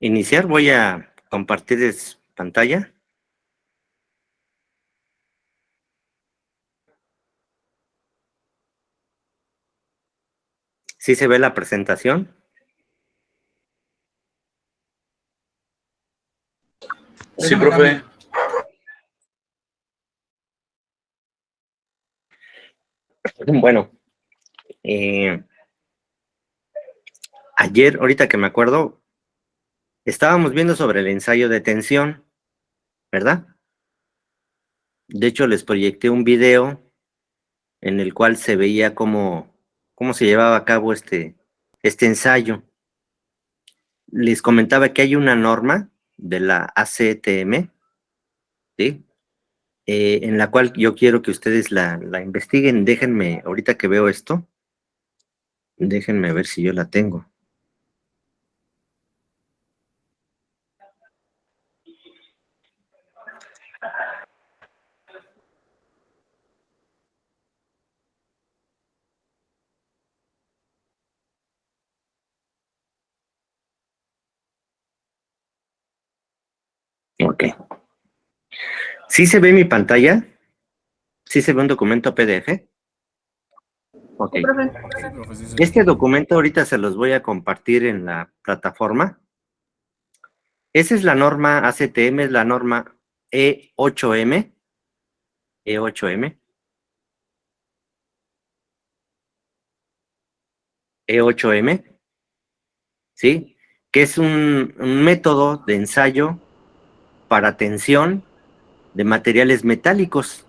Iniciar, voy a compartir pantalla. ¿Sí se ve la presentación? Sí, profe. Bueno, ayer, ahorita que me acuerdo, estábamos viendo sobre el ensayo de tensión, ¿verdad? De hecho, les proyecté un video en el cual se veía cómo se llevaba a cabo este ensayo. Les comentaba que hay una norma de la ACTM, ¿sí? En la cual yo quiero que ustedes la investiguen. Déjenme, ahorita que veo esto, déjenme ver si yo la tengo. Ok. ¿Sí se ve mi pantalla? ¿Sí se ve un documento PDF? Ok. Sí, profe, sí, Este documento ahorita se los voy a compartir en la plataforma. Esa es la norma ACTM, es la norma E8M. E8M. E8M. ¿Sí? Que es un método de ensayo para tensión de materiales metálicos.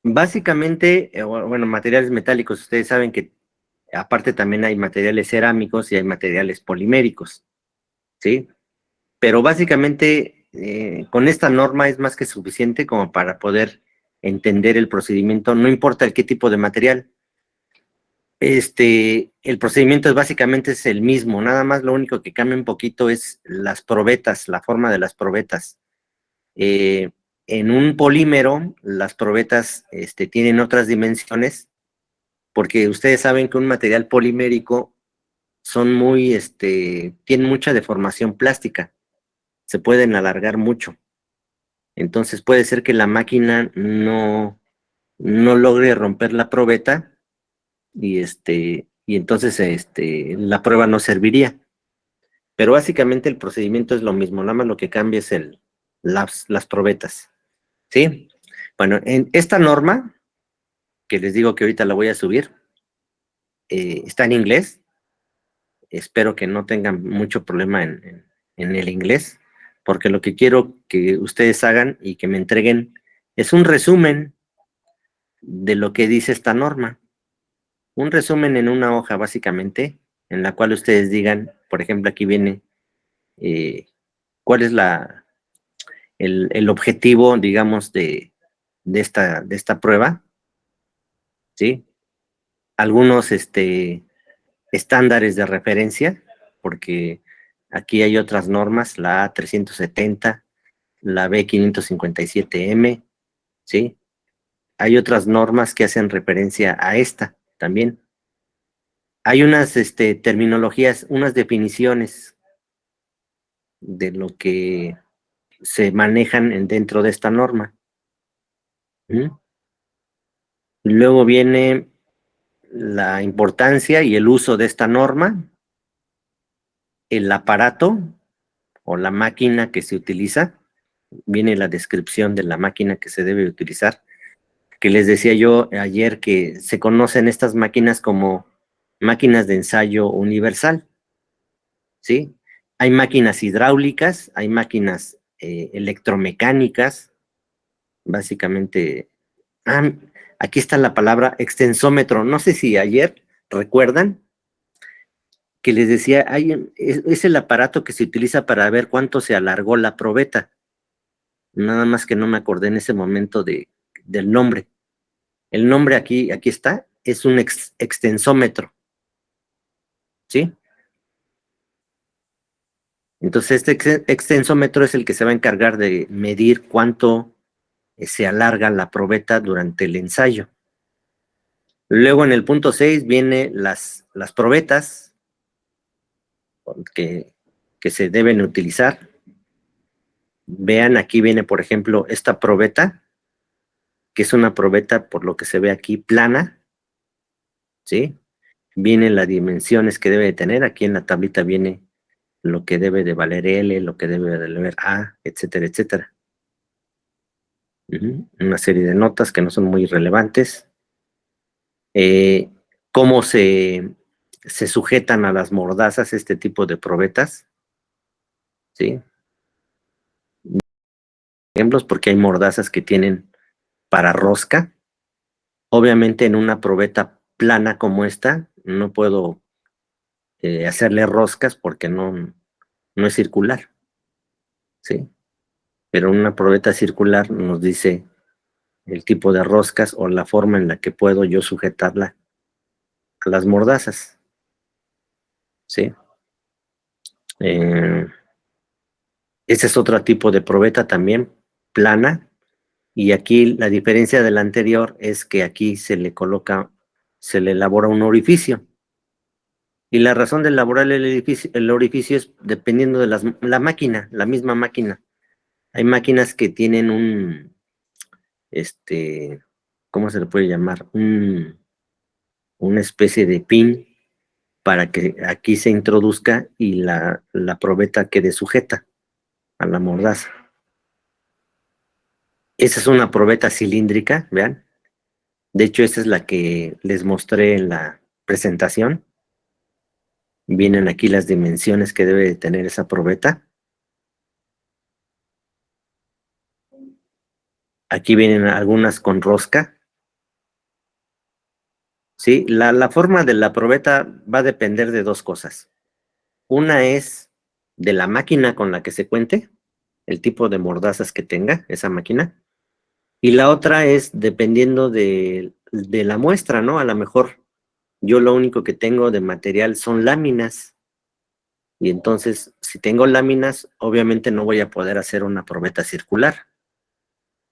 Básicamente, bueno, materiales metálicos, ustedes saben que aparte también hay materiales cerámicos y hay materiales poliméricos, ¿sí? Pero básicamente con esta norma es más que suficiente como para poder entender el procedimiento, no importa el qué tipo de material. El procedimiento básicamente es el mismo, nada más lo único que cambia un poquito es las probetas, la forma de las probetas. Eh, en un polímero, las probetas tienen otras dimensiones, porque ustedes saben que un material polimérico tienen mucha deformación plástica, se pueden alargar mucho. Entonces puede ser que la máquina no logre romper la probeta y entonces la prueba no serviría. Pero básicamente el procedimiento es lo mismo, nada más lo que cambia es las probetas. ¿Sí? Bueno, en esta norma, que les digo que ahorita la voy a subir, está en inglés. Espero que no tengan mucho problema en el inglés, porque lo que quiero que ustedes hagan y que me entreguen es un resumen de lo que dice esta norma. Un resumen en una hoja, básicamente, en la cual ustedes digan, por ejemplo, aquí viene eh, cuál es el objetivo, digamos, de esta prueba, ¿sí? Algunos estándares de referencia, porque aquí hay otras normas, la A370, la B557M, ¿sí? Hay otras normas que hacen referencia a esta también. Hay unas terminologías, unas definiciones de lo que se manejan dentro de esta norma. ¿Mm? Luego viene la importancia y el uso de esta norma, el aparato o la máquina que se utiliza, viene la descripción de la máquina que se debe utilizar, que les decía yo ayer que se conocen estas máquinas como máquinas de ensayo universal, ¿sí? Hay máquinas hidráulicas, hay máquinas electromecánicas, básicamente. Ah, aquí está la palabra extensómetro. No sé si ayer recuerdan que les decía, es el aparato que se utiliza para ver cuánto se alargó la probeta. Nada más que no me acordé en ese momento del nombre. El nombre aquí está, es un extensómetro, ¿sí? Entonces este extensómetro es el que se va a encargar de medir cuánto se alarga la probeta durante el ensayo. Luego en el punto 6 viene las probetas, que que se deben utilizar. Vean, aquí viene, por ejemplo, esta probeta, que es una probeta, por lo que se ve aquí, plana, ¿sí? Vienen las dimensiones que debe de tener. Aquí en la tablita viene lo que debe de valer L, lo que debe de valer A, etcétera, etcétera. Una serie de notas que no son muy relevantes. Cómo se sujetan a las mordazas este tipo de probetas, ¿sí? Ejemplos, porque hay mordazas que tienen para rosca. Obviamente en una probeta plana como esta, no puedo hacerle roscas porque no es circular, ¿sí? Pero una probeta circular nos dice el tipo de roscas o la forma en la que puedo yo sujetarla a las mordazas, ¿sí? Ese es otro tipo de probeta también, plana, y aquí la diferencia de la anterior es que aquí se le coloca, se le elabora un orificio. Y la razón de elaborar el orificio es dependiendo de la máquina, la misma máquina. Hay máquinas que tienen ¿cómo se le puede llamar? Una especie de pin para que aquí se introduzca y la probeta quede sujeta a la mordaza. Esa es una probeta cilíndrica, vean. De hecho, esa es la que les mostré en la presentación. Vienen aquí las dimensiones que debe de tener esa probeta. Aquí vienen algunas con rosca. Sí, la forma de la probeta va a depender de dos cosas. Una es de la máquina con la que se cuente, el tipo de mordazas que tenga esa máquina. Y la otra es dependiendo de la muestra, ¿no? A lo mejor yo lo único que tengo de material son láminas. Y entonces, si tengo láminas, obviamente no voy a poder hacer una probeta circular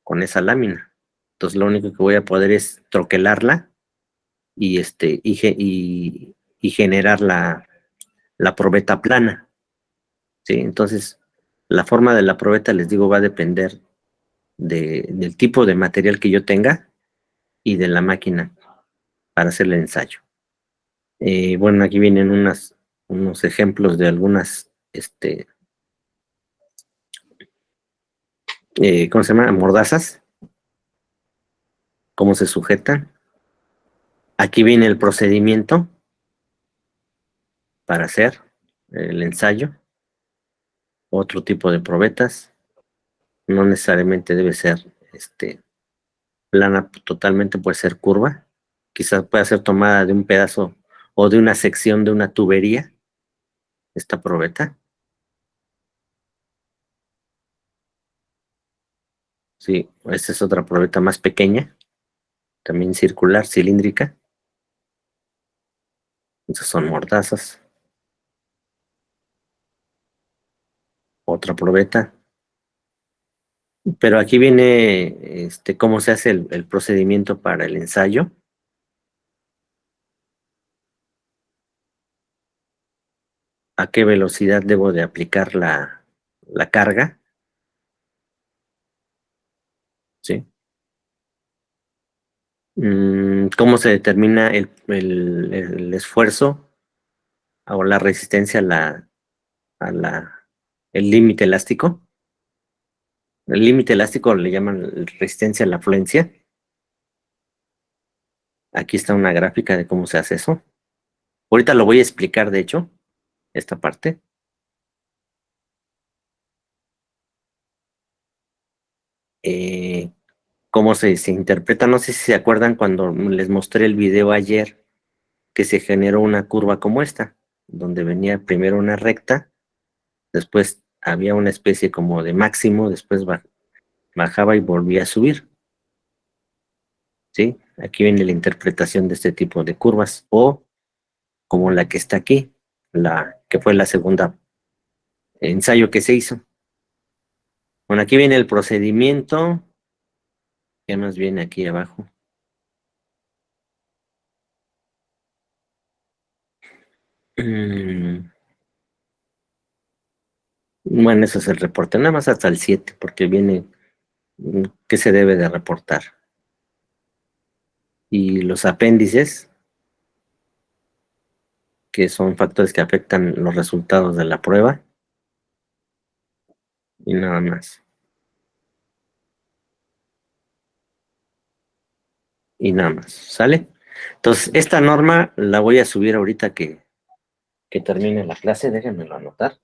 con esa lámina. Entonces, lo único que voy a poder es troquelarla y generar la probeta plana, ¿sí? Entonces, la forma de la probeta, les digo, va a depender del tipo de material que yo tenga y de la máquina para hacer el ensayo. Bueno, aquí vienen unos ejemplos de algunas, ¿cómo se llama? Mordazas, cómo se sujetan. Aquí viene el procedimiento para hacer el ensayo. Otro tipo de probetas. No necesariamente debe ser plana totalmente, puede ser curva. Quizás pueda ser tomada de un pedazo o de una sección de una tubería, esta probeta. Sí, esta es otra probeta más pequeña, también circular, cilíndrica. Estas son mordazas. Otra probeta. Pero aquí viene cómo se hace el procedimiento para el ensayo. A qué velocidad debo de aplicar la carga, ¿sí? ¿Cómo se determina el esfuerzo o la resistencia el límite elástico? El límite elástico le llaman resistencia a la afluencia. Aquí está una gráfica de cómo se hace eso. Ahorita lo voy a explicar, de hecho, esta parte. Eh, Cómo se interpreta. No sé si se acuerdan cuando les mostré el video ayer que se generó una curva como esta, donde venía primero una recta, después había una especie como de máximo, después bajaba y volvía a subir. ¿Sí? Aquí viene la interpretación de este tipo de curvas, o como la que está aquí, la que fue la segunda ensayo que se hizo. Bueno, aquí viene el procedimiento. ¿Qué más viene aquí abajo? Mm, Bueno, eso es el reporte, nada más hasta el 7, porque viene qué se debe de reportar. Y los apéndices, que son factores que afectan los resultados de la prueba, y nada más. Y nada más, ¿sale? Entonces, esta norma la voy a subir ahorita que termine la clase, déjenmelo anotar.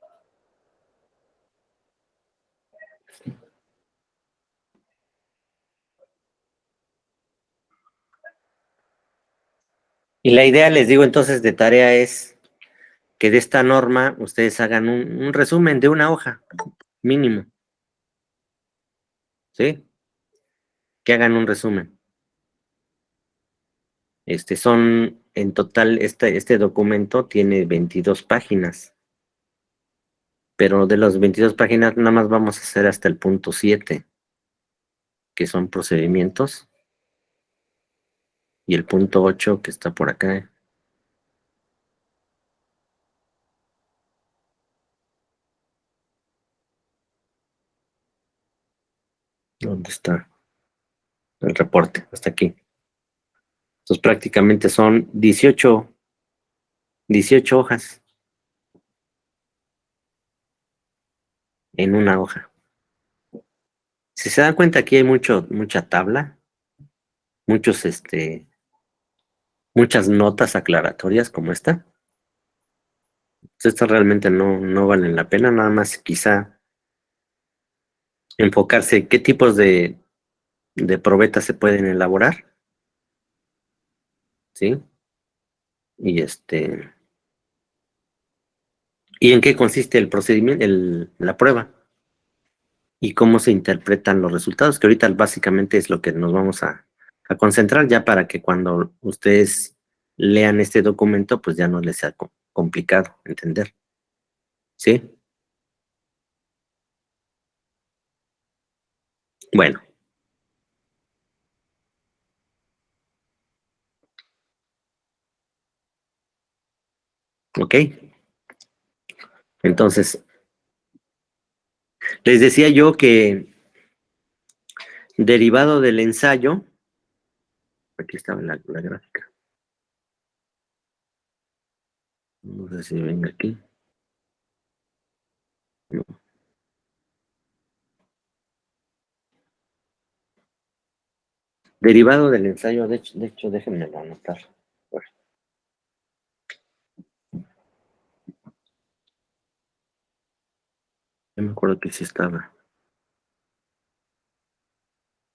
Y la idea, les digo entonces, de tarea es que de esta norma ustedes hagan un resumen de una hoja, mínimo, ¿sí? Que hagan un resumen. Son, en total, este documento tiene 22 páginas, pero de las 22 páginas nada más vamos a hacer hasta el punto 7, que son procedimientos, y el punto 8 que está por acá. ¿Dónde está el reporte? Hasta aquí. Entonces prácticamente son 18 hojas en una hoja. Si se dan cuenta, aquí hay mucha tabla, muchos, muchas notas aclaratorias como esta. Estas realmente no valen la pena, nada más quizá enfocarse en qué tipos de probetas se pueden elaborar, ¿sí? Y y en qué consiste el procedimiento, la prueba, y cómo se interpretan los resultados, que ahorita básicamente es lo que nos vamos a concentrar ya para que cuando ustedes lean este documento, pues ya no les sea complicado entender, ¿sí? Bueno, ok. Entonces, les decía yo que derivado del ensayo, aquí estaba la gráfica, no sé si venga aquí. No. Derivado del ensayo, de hecho, déjenme anotar. Bueno, yo me acuerdo que sí estaba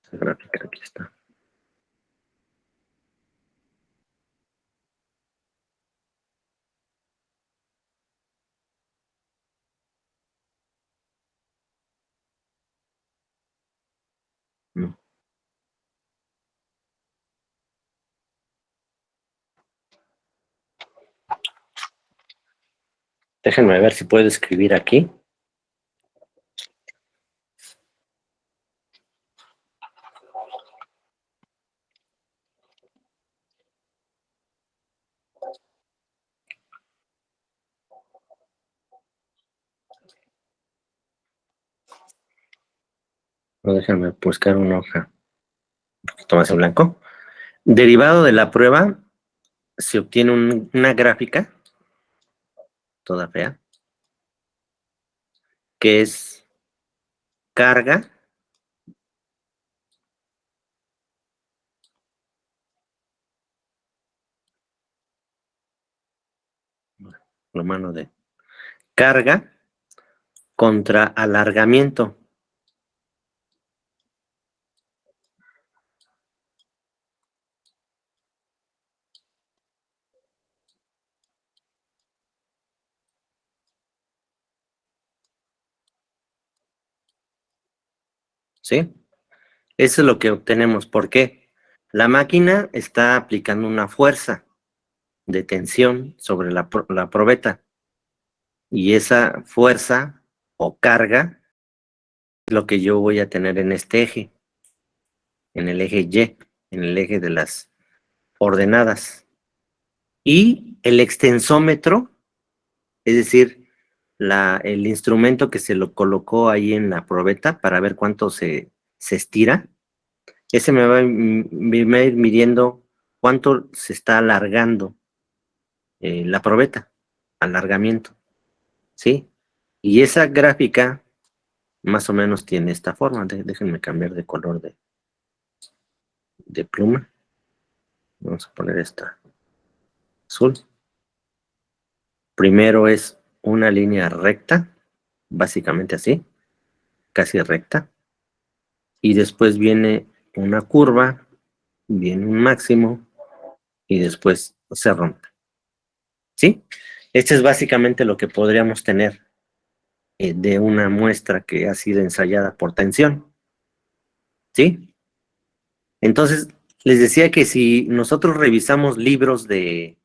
esa gráfica, aquí está. No. Déjenme ver si puedo escribir aquí. No, déjenme buscar una hoja un poquito más en blanco. Derivado de la prueba, se obtiene una gráfica, toda fea, que es carga lo mano de carga contra alargamiento. ¿Sí? Eso es lo que obtenemos. ¿Por qué? La máquina está aplicando una fuerza de tensión sobre la probeta, y esa fuerza o carga es lo que yo voy a tener en este eje, en el eje Y, en el eje de las ordenadas. Y el extensómetro, es decir, el instrumento que se lo colocó ahí en la probeta para ver cuánto se estira. Ese me va a ir midiendo cuánto se está alargando la probeta, alargamiento, ¿sí? Y esa gráfica más o menos tiene esta forma. Déjenme cambiar de color de pluma. Vamos a poner esta azul. Primero es una línea recta, básicamente así, casi recta. Y después viene una curva, viene un máximo y después se rompe. ¿Sí? Este es básicamente lo que podríamos tener de una muestra que ha sido ensayada por tensión. ¿Sí? Entonces, les decía que si nosotros revisamos libros de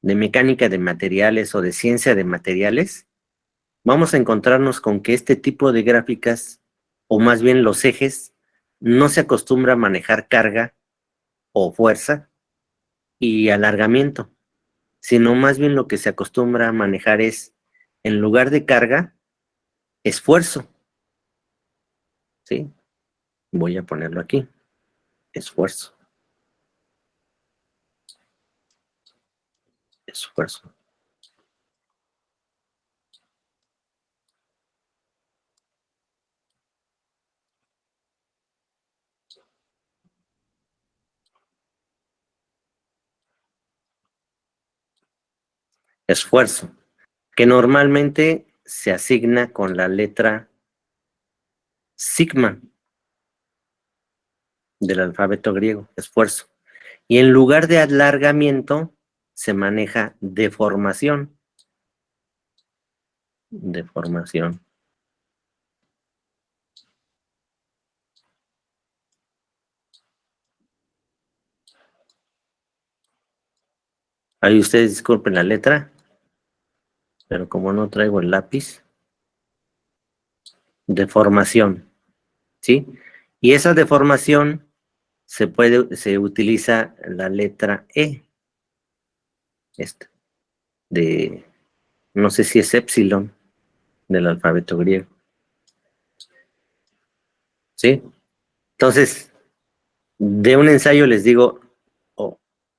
mecánica de materiales o de ciencia de materiales, vamos a encontrarnos con que este tipo de gráficas, o más bien los ejes, no se acostumbra a manejar carga o fuerza y alargamiento, sino más bien lo que se acostumbra a manejar es, en lugar de carga, esfuerzo. ¿Sí? Voy a ponerlo aquí, esfuerzo. Esfuerzo. Esfuerzo, que normalmente se asigna con la letra sigma del alfabeto griego, esfuerzo. Y en lugar de alargamiento, se maneja deformación. Deformación. Ahí ustedes disculpen la letra, pero como no traigo el lápiz, deformación, ¿sí? Y esa deformación se utiliza la letra E, esta, no sé si es épsilon del alfabeto griego, ¿sí? Entonces, de un ensayo les digo,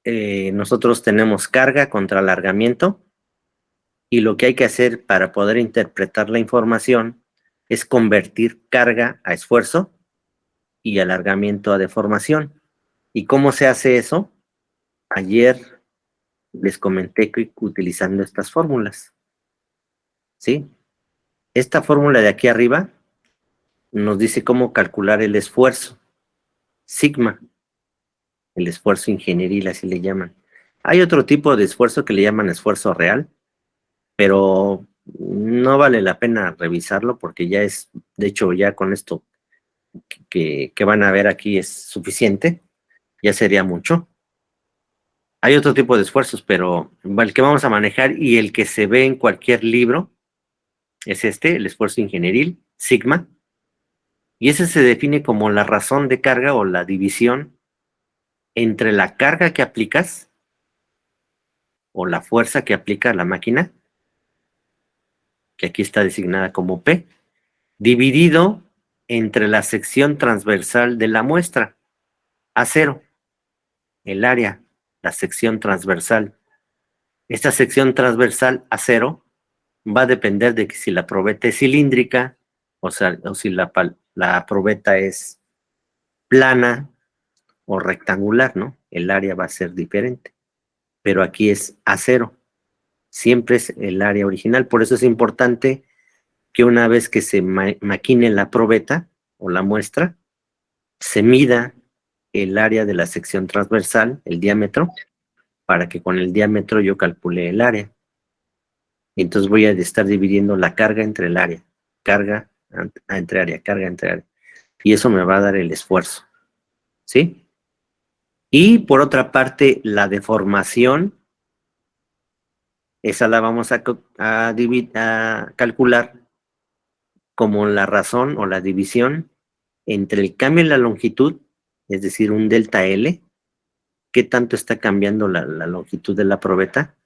nosotros tenemos carga contra alargamiento, y lo que hay que hacer para poder interpretar la información es convertir carga a esfuerzo y alargamiento a deformación. ¿Y cómo se hace eso? Ayer les comenté que utilizando estas fórmulas, ¿sí? Esta fórmula de aquí arriba nos dice cómo calcular el esfuerzo, sigma, el esfuerzo ingenieril, así le llaman. Hay otro tipo de esfuerzo que le llaman esfuerzo real, pero no vale la pena revisarlo porque ya es, de hecho, ya con esto que van a ver aquí es suficiente, ya sería mucho. Hay otro tipo de esfuerzos, pero el que vamos a manejar y el que se ve en cualquier libro es el esfuerzo ingenieril, sigma, y ese se define como la razón de carga o la división entre la carga que aplicas o la fuerza que aplica la máquina, que aquí está designada como P, dividido entre la sección transversal de la muestra, A0, el área, la sección transversal. Esta sección transversal A0 va a depender de que si la probeta es cilíndrica, o si la probeta es plana o rectangular, ¿no? El área va a ser diferente. Pero aquí es A0. Siempre es el área original. Por eso es importante que una vez que se maquine la probeta o la muestra, se mida el área de la sección transversal, el diámetro, para que con el diámetro yo calcule el área. Y entonces voy a estar dividiendo la carga entre el área, carga entre área, carga entre área. Y eso me va a dar el esfuerzo, ¿sí? Y por otra parte, la deformación, esa la vamos a calcular como la razón o la división entre el cambio en la longitud, es decir, un delta L, qué tanto está cambiando la longitud de la probeta,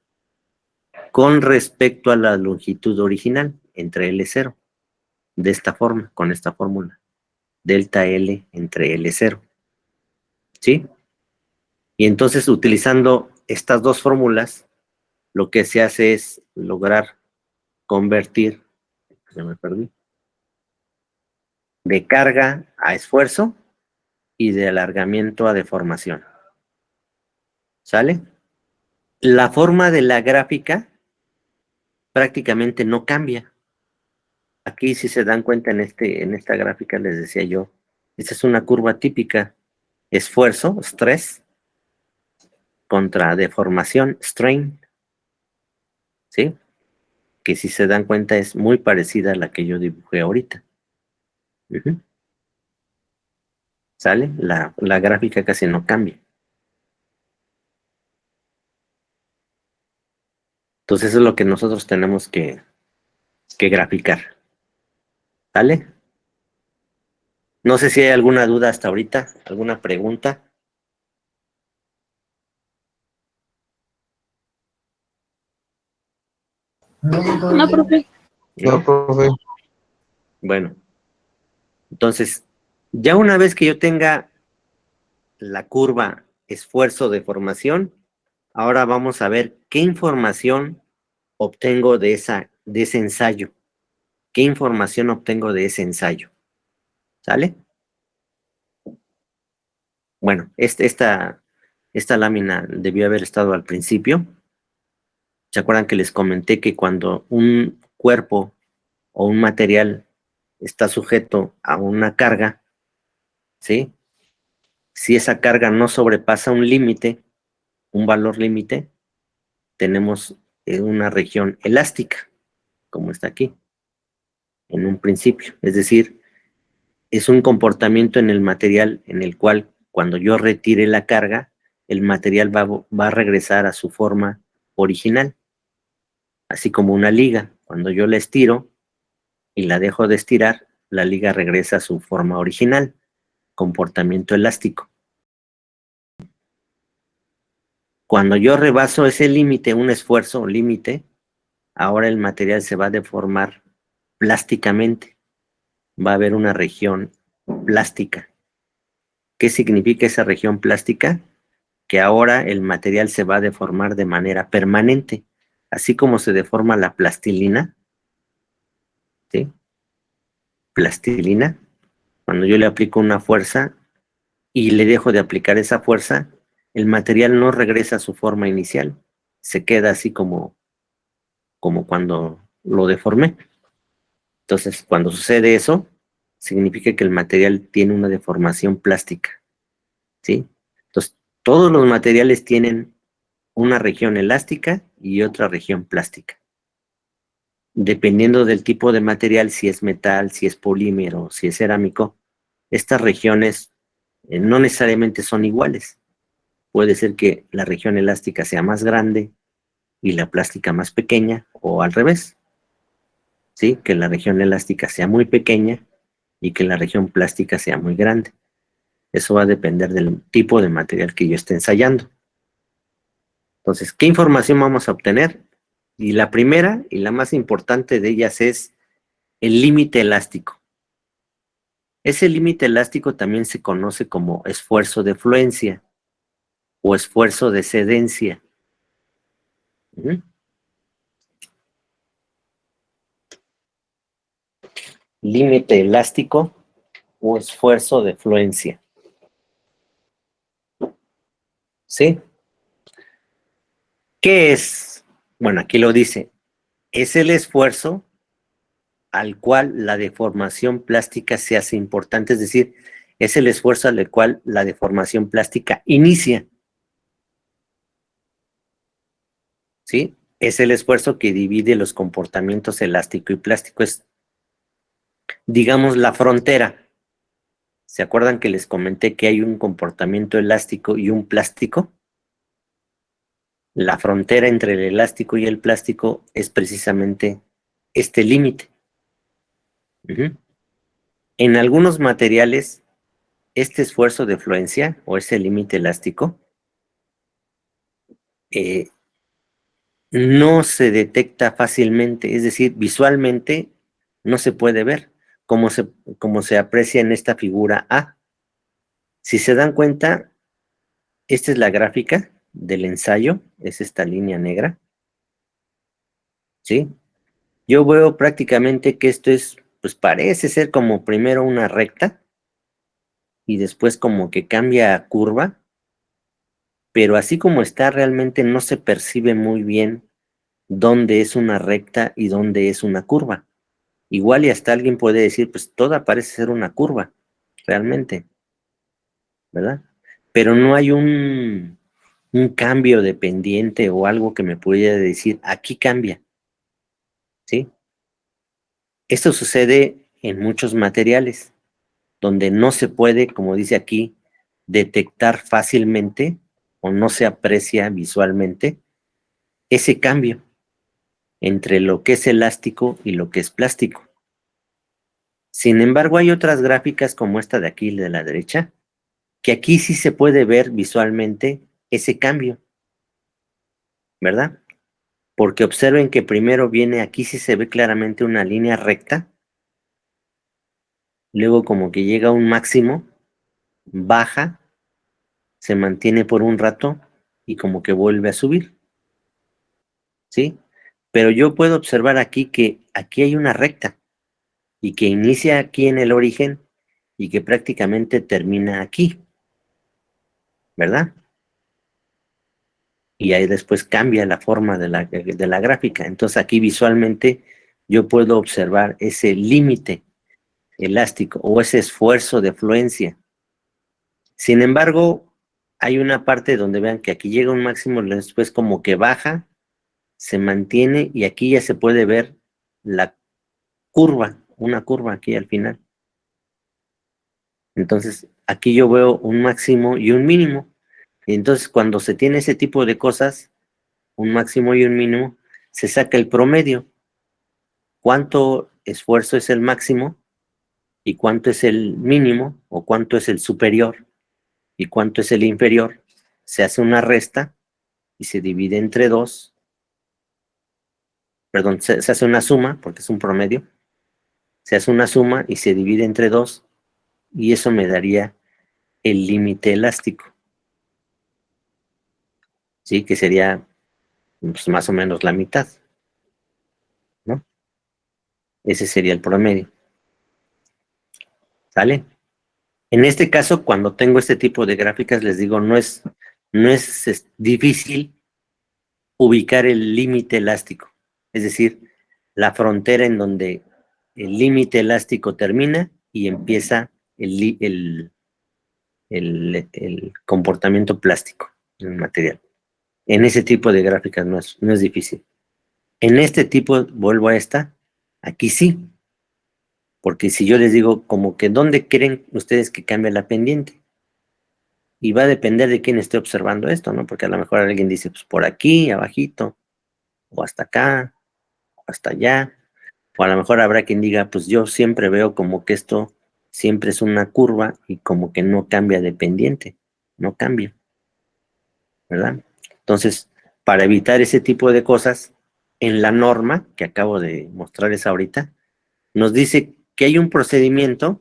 con respecto a la longitud original. entre L0. De esta forma, con esta fórmula. Delta L entre L0. ¿Sí? Y entonces, utilizando estas dos fórmulas, lo que se hace es lograr convertir, ya me perdí, de carga a esfuerzo y de alargamiento a deformación. ¿Sale? La forma de la gráfica prácticamente no cambia. Aquí, si se dan cuenta en esta gráfica, les decía yo, esta es una curva típica. Esfuerzo, estrés, contra deformación, strain. ¿Sí? Que si se dan cuenta es muy parecida a la que yo dibujé ahorita. ¿Sale? La gráfica casi no cambia. Entonces eso es lo que nosotros tenemos que graficar. ¿Sale? No sé si hay alguna duda hasta ahorita, alguna pregunta. No, profe. No, profe. Bueno, entonces, ya una vez que yo tenga la curva esfuerzo-deformación, ahora vamos a ver qué información obtengo de ese ensayo. ¿Qué información obtengo de ese ensayo? ¿Sale? Bueno, esta lámina debió haber estado al principio. ¿Se acuerdan que les comenté que cuando un cuerpo o un material está sujeto a una carga, ¿sí? Si esa carga no sobrepasa un límite, un valor límite, tenemos una región elástica, como está aquí, en un principio. Es decir, es un comportamiento en el material en el cual cuando yo retire la carga, el material va a regresar a su forma original, así como una liga. Cuando yo la estiro y la dejo de estirar, la liga regresa a su forma original, comportamiento elástico. Cuando yo rebaso ese límite, un esfuerzo límite, ahora el material se va a deformar plásticamente. Va a haber una región plástica. ¿Qué significa esa región plástica? Que ahora el material se va a deformar de manera permanente, así como se deforma la plastilina, ¿sí? Plastilina, cuando yo le aplico una fuerza y le dejo de aplicar esa fuerza, el material no regresa a su forma inicial, se queda así como cuando lo deformé. Entonces, cuando sucede eso, significa que el material tiene una deformación plástica, ¿sí? Entonces, todos los materiales tienen una región elástica y otra región plástica. Dependiendo del tipo de material, si es metal, si es polímero, si es cerámico, estas regiones no necesariamente son iguales. Puede ser que la región elástica sea más grande y la plástica más pequeña, o al revés, ¿sí? Que la región elástica sea muy pequeña y que la región plástica sea muy grande. Eso va a depender del tipo de material que yo esté ensayando. Entonces, ¿qué información vamos a obtener? Y la primera y la más importante de ellas es el límite elástico. Ese límite elástico también se conoce como esfuerzo de fluencia o esfuerzo de cedencia. Límite elástico o esfuerzo de fluencia. ¿Sí? ¿Qué es? Bueno, aquí lo dice. Es el esfuerzo al cual la deformación plástica se hace importante, es decir, es el esfuerzo al cual la deformación plástica inicia. ¿Sí? Es el esfuerzo que divide los comportamientos elástico y plástico. Es, digamos, la frontera. ¿Se acuerdan que les comenté que hay un comportamiento elástico y un plástico? La frontera entre el elástico y el plástico es precisamente este límite. En algunos materiales, este esfuerzo de fluencia o ese límite elástico no se detecta fácilmente, es decir, visualmente no se puede ver, como se aprecia en esta figura A. Si se dan cuenta, esta es la gráfica del ensayo, es esta línea negra, ¿sí? Yo veo prácticamente que esto es, pues parece ser como primero una recta y después como que cambia a curva, pero así como está realmente no se percibe muy bien dónde es una recta y dónde es una curva. Igual y hasta alguien puede decir, pues toda parece ser una curva, realmente, ¿verdad? Pero no hay un cambio de pendiente o algo que me pudiera decir, aquí cambia, ¿sí? Esto sucede en muchos materiales, donde no se puede, como dice aquí, detectar fácilmente o no se aprecia visualmente ese cambio entre lo que es elástico y lo que es plástico. Sin embargo, hay otras gráficas como esta de aquí, de la derecha, que aquí sí se puede ver visualmente ese cambio, ¿verdad? Porque observen que primero viene, aquí sí se ve claramente una línea recta, luego como que llega a un máximo, baja, se mantiene por un rato y como que vuelve a subir, ¿sí? Pero yo puedo observar aquí que aquí hay una recta y que inicia aquí en el origen y que prácticamente termina aquí, ¿verdad? Y ahí después cambia la forma de la gráfica. Entonces aquí visualmente yo puedo observar ese límite elástico o ese esfuerzo de fluencia. Sin embargo, hay una parte donde vean que aquí llega un máximo, después como que baja, se mantiene y aquí ya se puede ver la curva, una curva aquí al final. Entonces, aquí yo veo un máximo y un mínimo. Y entonces, cuando se tiene ese tipo de cosas, un máximo y un mínimo, se saca el promedio. ¿Cuánto esfuerzo es el máximo y cuánto es el mínimo o cuánto es el superior y cuánto es el inferior? Se hace una resta y se divide entre dos. Perdón, se hace una suma porque es un promedio. Se hace una suma y se divide entre dos y eso me daría el límite elástico, ¿sí? Que sería pues, más o menos la mitad, ¿no? Ese sería el promedio, ¿sale? En este caso, cuando tengo este tipo de gráficas, les digo, no es difícil ubicar el límite elástico, es decir, la frontera en donde el límite elástico termina y empieza el comportamiento plástico del material. En ese tipo de gráficas no es difícil. En este tipo, vuelvo a esta, aquí sí, porque si yo les digo como que ¿dónde creen ustedes que cambia la pendiente? Y va a depender de quién esté observando esto, ¿no? Porque a lo mejor alguien dice, pues por aquí, abajito, o hasta acá, o hasta allá, o a lo mejor habrá quien diga, pues yo siempre veo como que esto siempre es una curva y como que no cambia de pendiente, no cambia, ¿verdad? Entonces, para evitar ese tipo de cosas, en la norma que acabo de mostrarles ahorita, nos dice que hay un procedimiento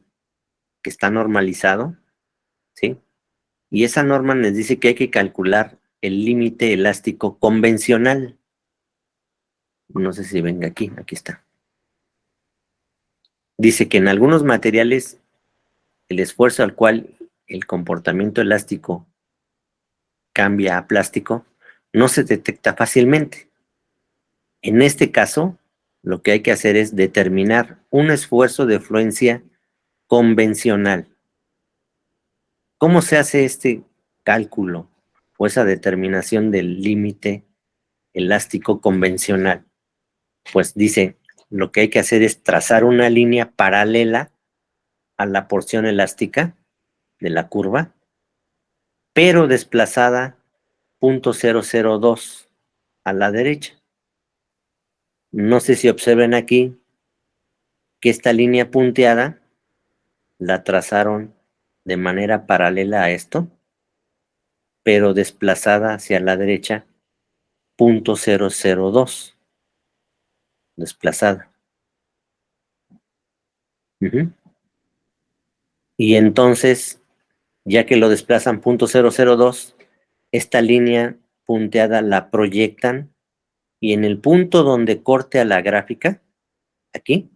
que está normalizado, ¿sí? Y esa norma nos dice que hay que calcular el límite elástico convencional. No sé si venga aquí está. Dice que en algunos materiales el esfuerzo al cual el comportamiento elástico cambia a plástico no se detecta fácilmente. En este caso, lo que hay que hacer es determinar un esfuerzo de fluencia convencional. ¿Cómo se hace este cálculo o esa determinación del límite elástico convencional? Pues dice, lo que hay que hacer es trazar una línea paralela a la porción elástica de la curva, pero desplazada 0.002 a la derecha. No sé si observen aquí que esta línea punteada la trazaron de manera paralela a esto, pero desplazada hacia la derecha 0.002 desplazada. Y entonces, ya que lo desplazan 0.002, esta línea punteada la proyectan y en el punto donde corte a la gráfica, aquí,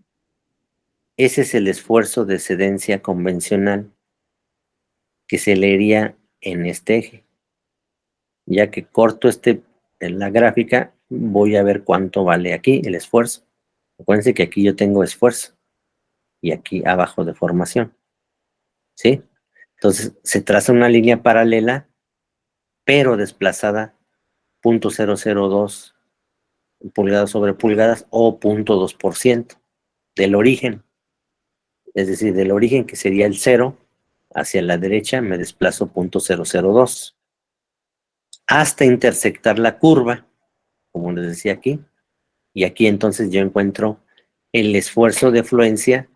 ese es el esfuerzo de excedencia convencional que se leería en este eje. Ya que corto en la gráfica, voy a ver cuánto vale aquí el esfuerzo. Acuérdense que aquí yo tengo esfuerzo y aquí abajo deformación. ¿Sí? Entonces, se traza una línea paralela, pero desplazada 0.002 pulgadas sobre pulgadas o 0.2% del origen. Es decir, del origen que sería el 0, hacia la derecha me desplazo 0.002 hasta intersectar la curva, como les decía aquí, y aquí entonces yo encuentro el esfuerzo de fluencia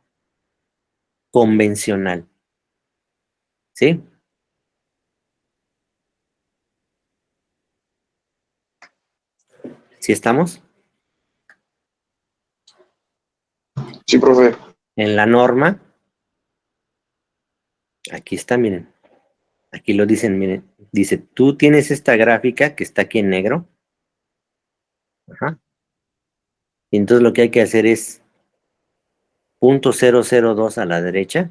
convencional. ¿Sí? ¿Sí estamos? Sí, profe. En la norma, aquí está, miren. Aquí lo dicen, miren. Dice, tú tienes esta gráfica que está aquí en negro. Ajá. Y entonces lo que hay que hacer es 0.002 a la derecha,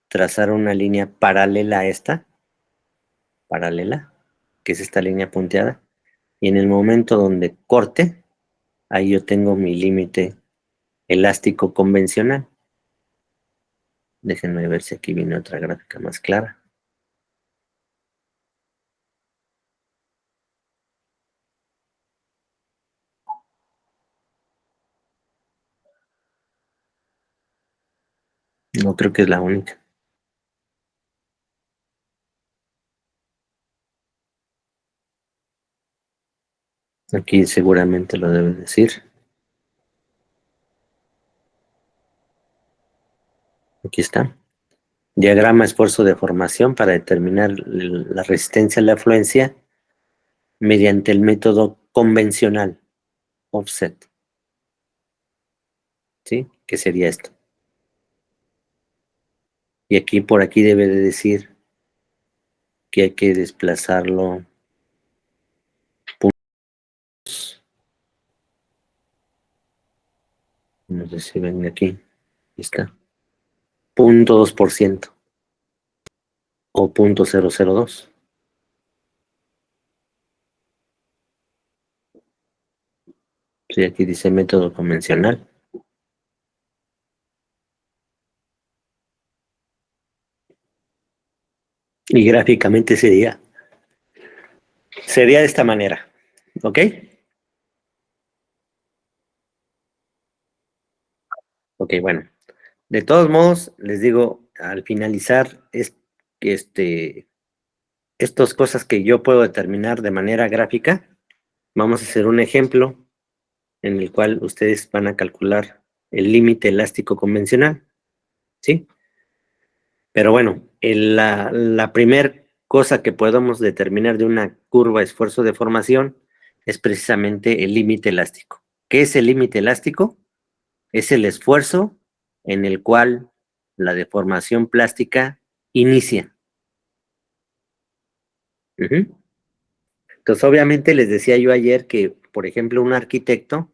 trazar una línea paralela a esta, paralela, que es esta línea punteada. Y en el momento donde corte, ahí yo tengo mi límite elástico convencional. Déjenme ver si aquí viene otra gráfica más clara. No creo que es la única. Aquí seguramente lo debe decir. Aquí está. Diagrama esfuerzo de formación para determinar la resistencia a la afluencia mediante el método convencional, offset. ¿Sí? ¿Qué sería esto? Y aquí por aquí debe de decir que hay que desplazarlo no sé si ven aquí. Ahí está. 0.2% o 0.002. Sí, aquí dice método convencional. Y gráficamente sería de esta manera. ¿Ok? Ok, bueno. De todos modos, les digo, al finalizar estas cosas que yo puedo determinar de manera gráfica, vamos a hacer un ejemplo en el cual ustedes van a calcular el límite elástico convencional. ¿Sí? Pero bueno, la primera cosa que podemos determinar de una curva esfuerzo de formación es precisamente el límite elástico. ¿Qué es el límite elástico? Es el esfuerzo en el cual la deformación plástica inicia. Entonces, obviamente les decía yo ayer que, por ejemplo, un arquitecto,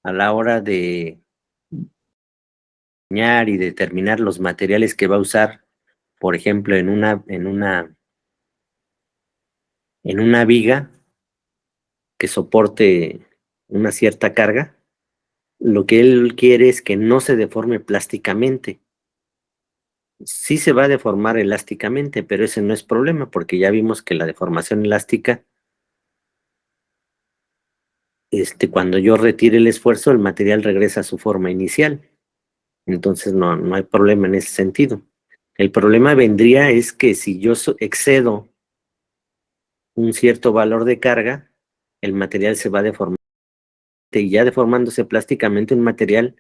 a la hora de diseñar y determinar los materiales que va a usar, por ejemplo, en una viga que soporte una cierta carga, lo que él quiere es que no se deforme plásticamente. Sí se va a deformar elásticamente, pero ese no es problema, porque ya vimos que la deformación elástica, cuando yo retire el esfuerzo, el material regresa a su forma inicial. Entonces no hay problema en ese sentido. El problema vendría es que si yo excedo un cierto valor de carga, el material se va a deformar. Y ya deformándose plásticamente un material,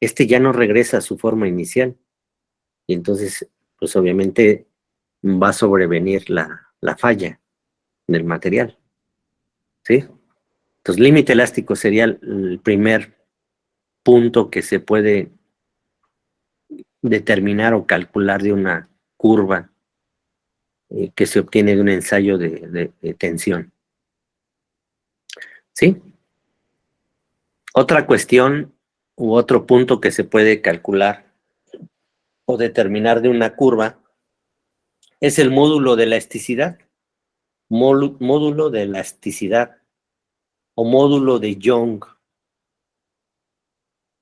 ya no regresa a su forma inicial. Y entonces, pues obviamente va a sobrevenir la falla del material. ¿Sí? Entonces, límite elástico sería el primer punto que se puede determinar o calcular de una curva que se obtiene de un ensayo de tensión. ¿Sí? Otra cuestión u otro punto que se puede calcular o determinar de una curva es el módulo de elasticidad. Módulo de elasticidad o módulo de Young,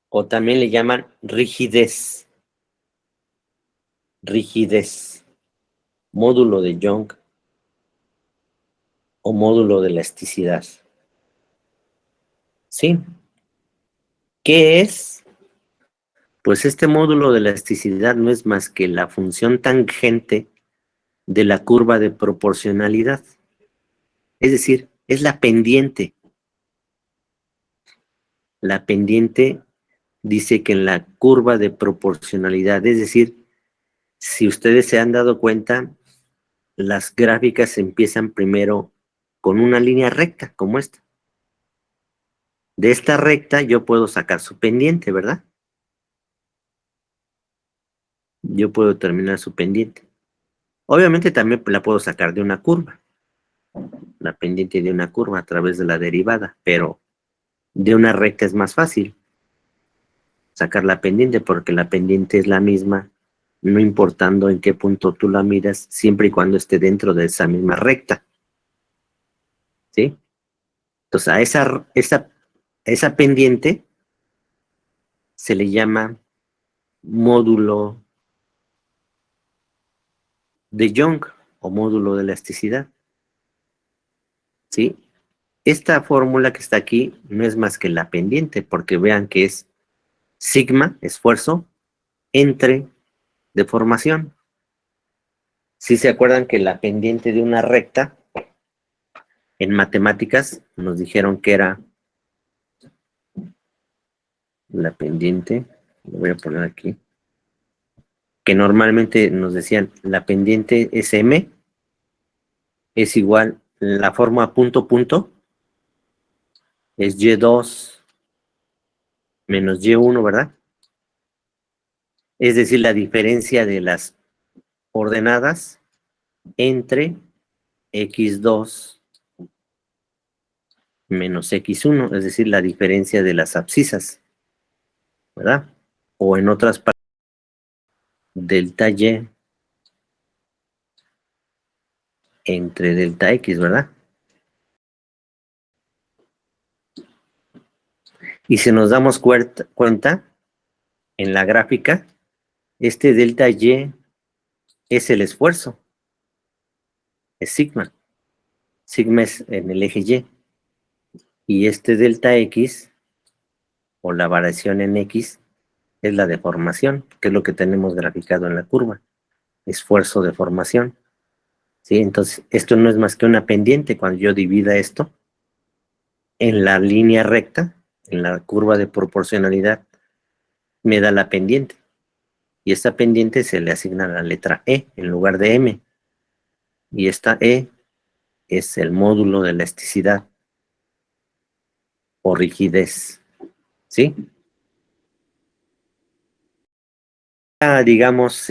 o también le llaman rigidez. Rigidez. Módulo de Young o módulo de elasticidad. ¿Sí? ¿Qué es? Pues este módulo de elasticidad no es más que la función tangente de la curva de proporcionalidad. Es decir, es la pendiente. La pendiente dice que en la curva de proporcionalidad, es decir, si ustedes se han dado cuenta, las gráficas empiezan primero con una línea recta, como esta. De esta recta yo puedo sacar su pendiente, ¿verdad? Yo puedo determinar su pendiente. Obviamente también la puedo sacar de una curva, la pendiente de una curva a través de la derivada, pero de una recta es más fácil sacar la pendiente porque la pendiente es la misma, no importando en qué punto tú la miras, siempre y cuando esté dentro de esa misma recta. ¿Sí? Entonces a esa pendiente se le llama módulo de Young o módulo de elasticidad. ¿Sí? Esta fórmula que está aquí no es más que la pendiente, porque vean que es sigma, esfuerzo, entre deformación. Si se acuerdan que la pendiente de una recta, en matemáticas nos dijeron que era la pendiente, lo voy a poner aquí, que normalmente nos decían la pendiente es m, es igual, la forma punto punto, es y2 menos y1, ¿verdad? Es decir, la diferencia de las ordenadas entre x2 menos x1, es decir, la diferencia de las abscisas, ¿verdad? O en otras palabras, delta y entre delta x, ¿verdad? Y si nos damos cuenta, en la gráfica, este delta y es el esfuerzo, es sigma. Sigma es en el eje y. Y este delta x, o la variación en x, es la deformación, que es lo que tenemos graficado en la curva. Esfuerzo, deformación. ¿Sí? Entonces, esto no es más que una pendiente. Cuando yo divida esto en la línea recta, en la curva de proporcionalidad, me da la pendiente. Y esta pendiente se le asigna la letra E en lugar de M. Y esta E es el módulo de elasticidad o rigidez. ¿Sí? Digamos,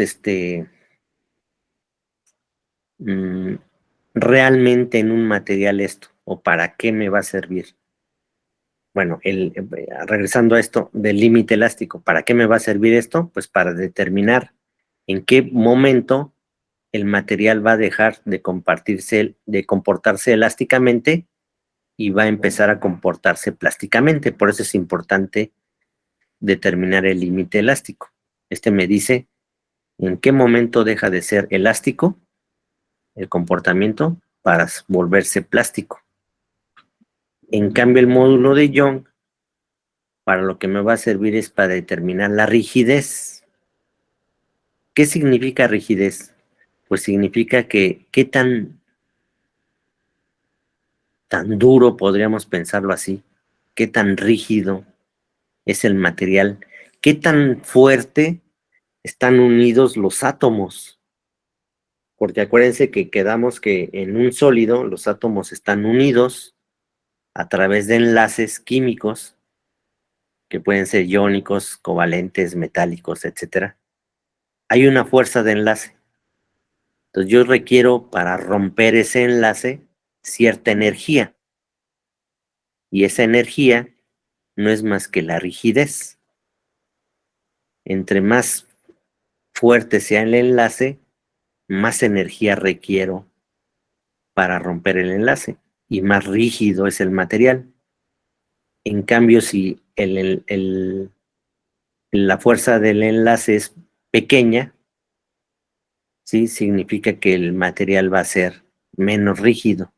realmente en un material esto, o para qué me va a servir. Bueno, regresando a esto del límite elástico, ¿para qué me va a servir esto? Pues para determinar en qué momento el material va a dejar de comportarse elásticamente y va a empezar a comportarse plásticamente. Por eso es importante determinar el límite elástico. Este me dice en qué momento deja de ser elástico el comportamiento para volverse plástico. En cambio, el módulo de Young, para lo que me va a servir es para determinar la rigidez. ¿Qué significa rigidez? Pues significa que qué tan duro, podríamos pensarlo así, qué tan rígido es el material, qué tan fuerte están unidos los átomos. Porque acuérdense que quedamos que en un sólido los átomos están unidos a través de enlaces químicos, que pueden ser iónicos, covalentes, metálicos, etcétera, hay una fuerza de enlace. Entonces yo requiero para romper ese enlace cierta energía. Y esa energía no es más que la rigidez. Entre más fuerte sea el enlace, más energía requiero para romper el enlace y más rígido es el material. En cambio, si la fuerza del enlace es pequeña, ¿sí? Significa que el material va a ser menos rígido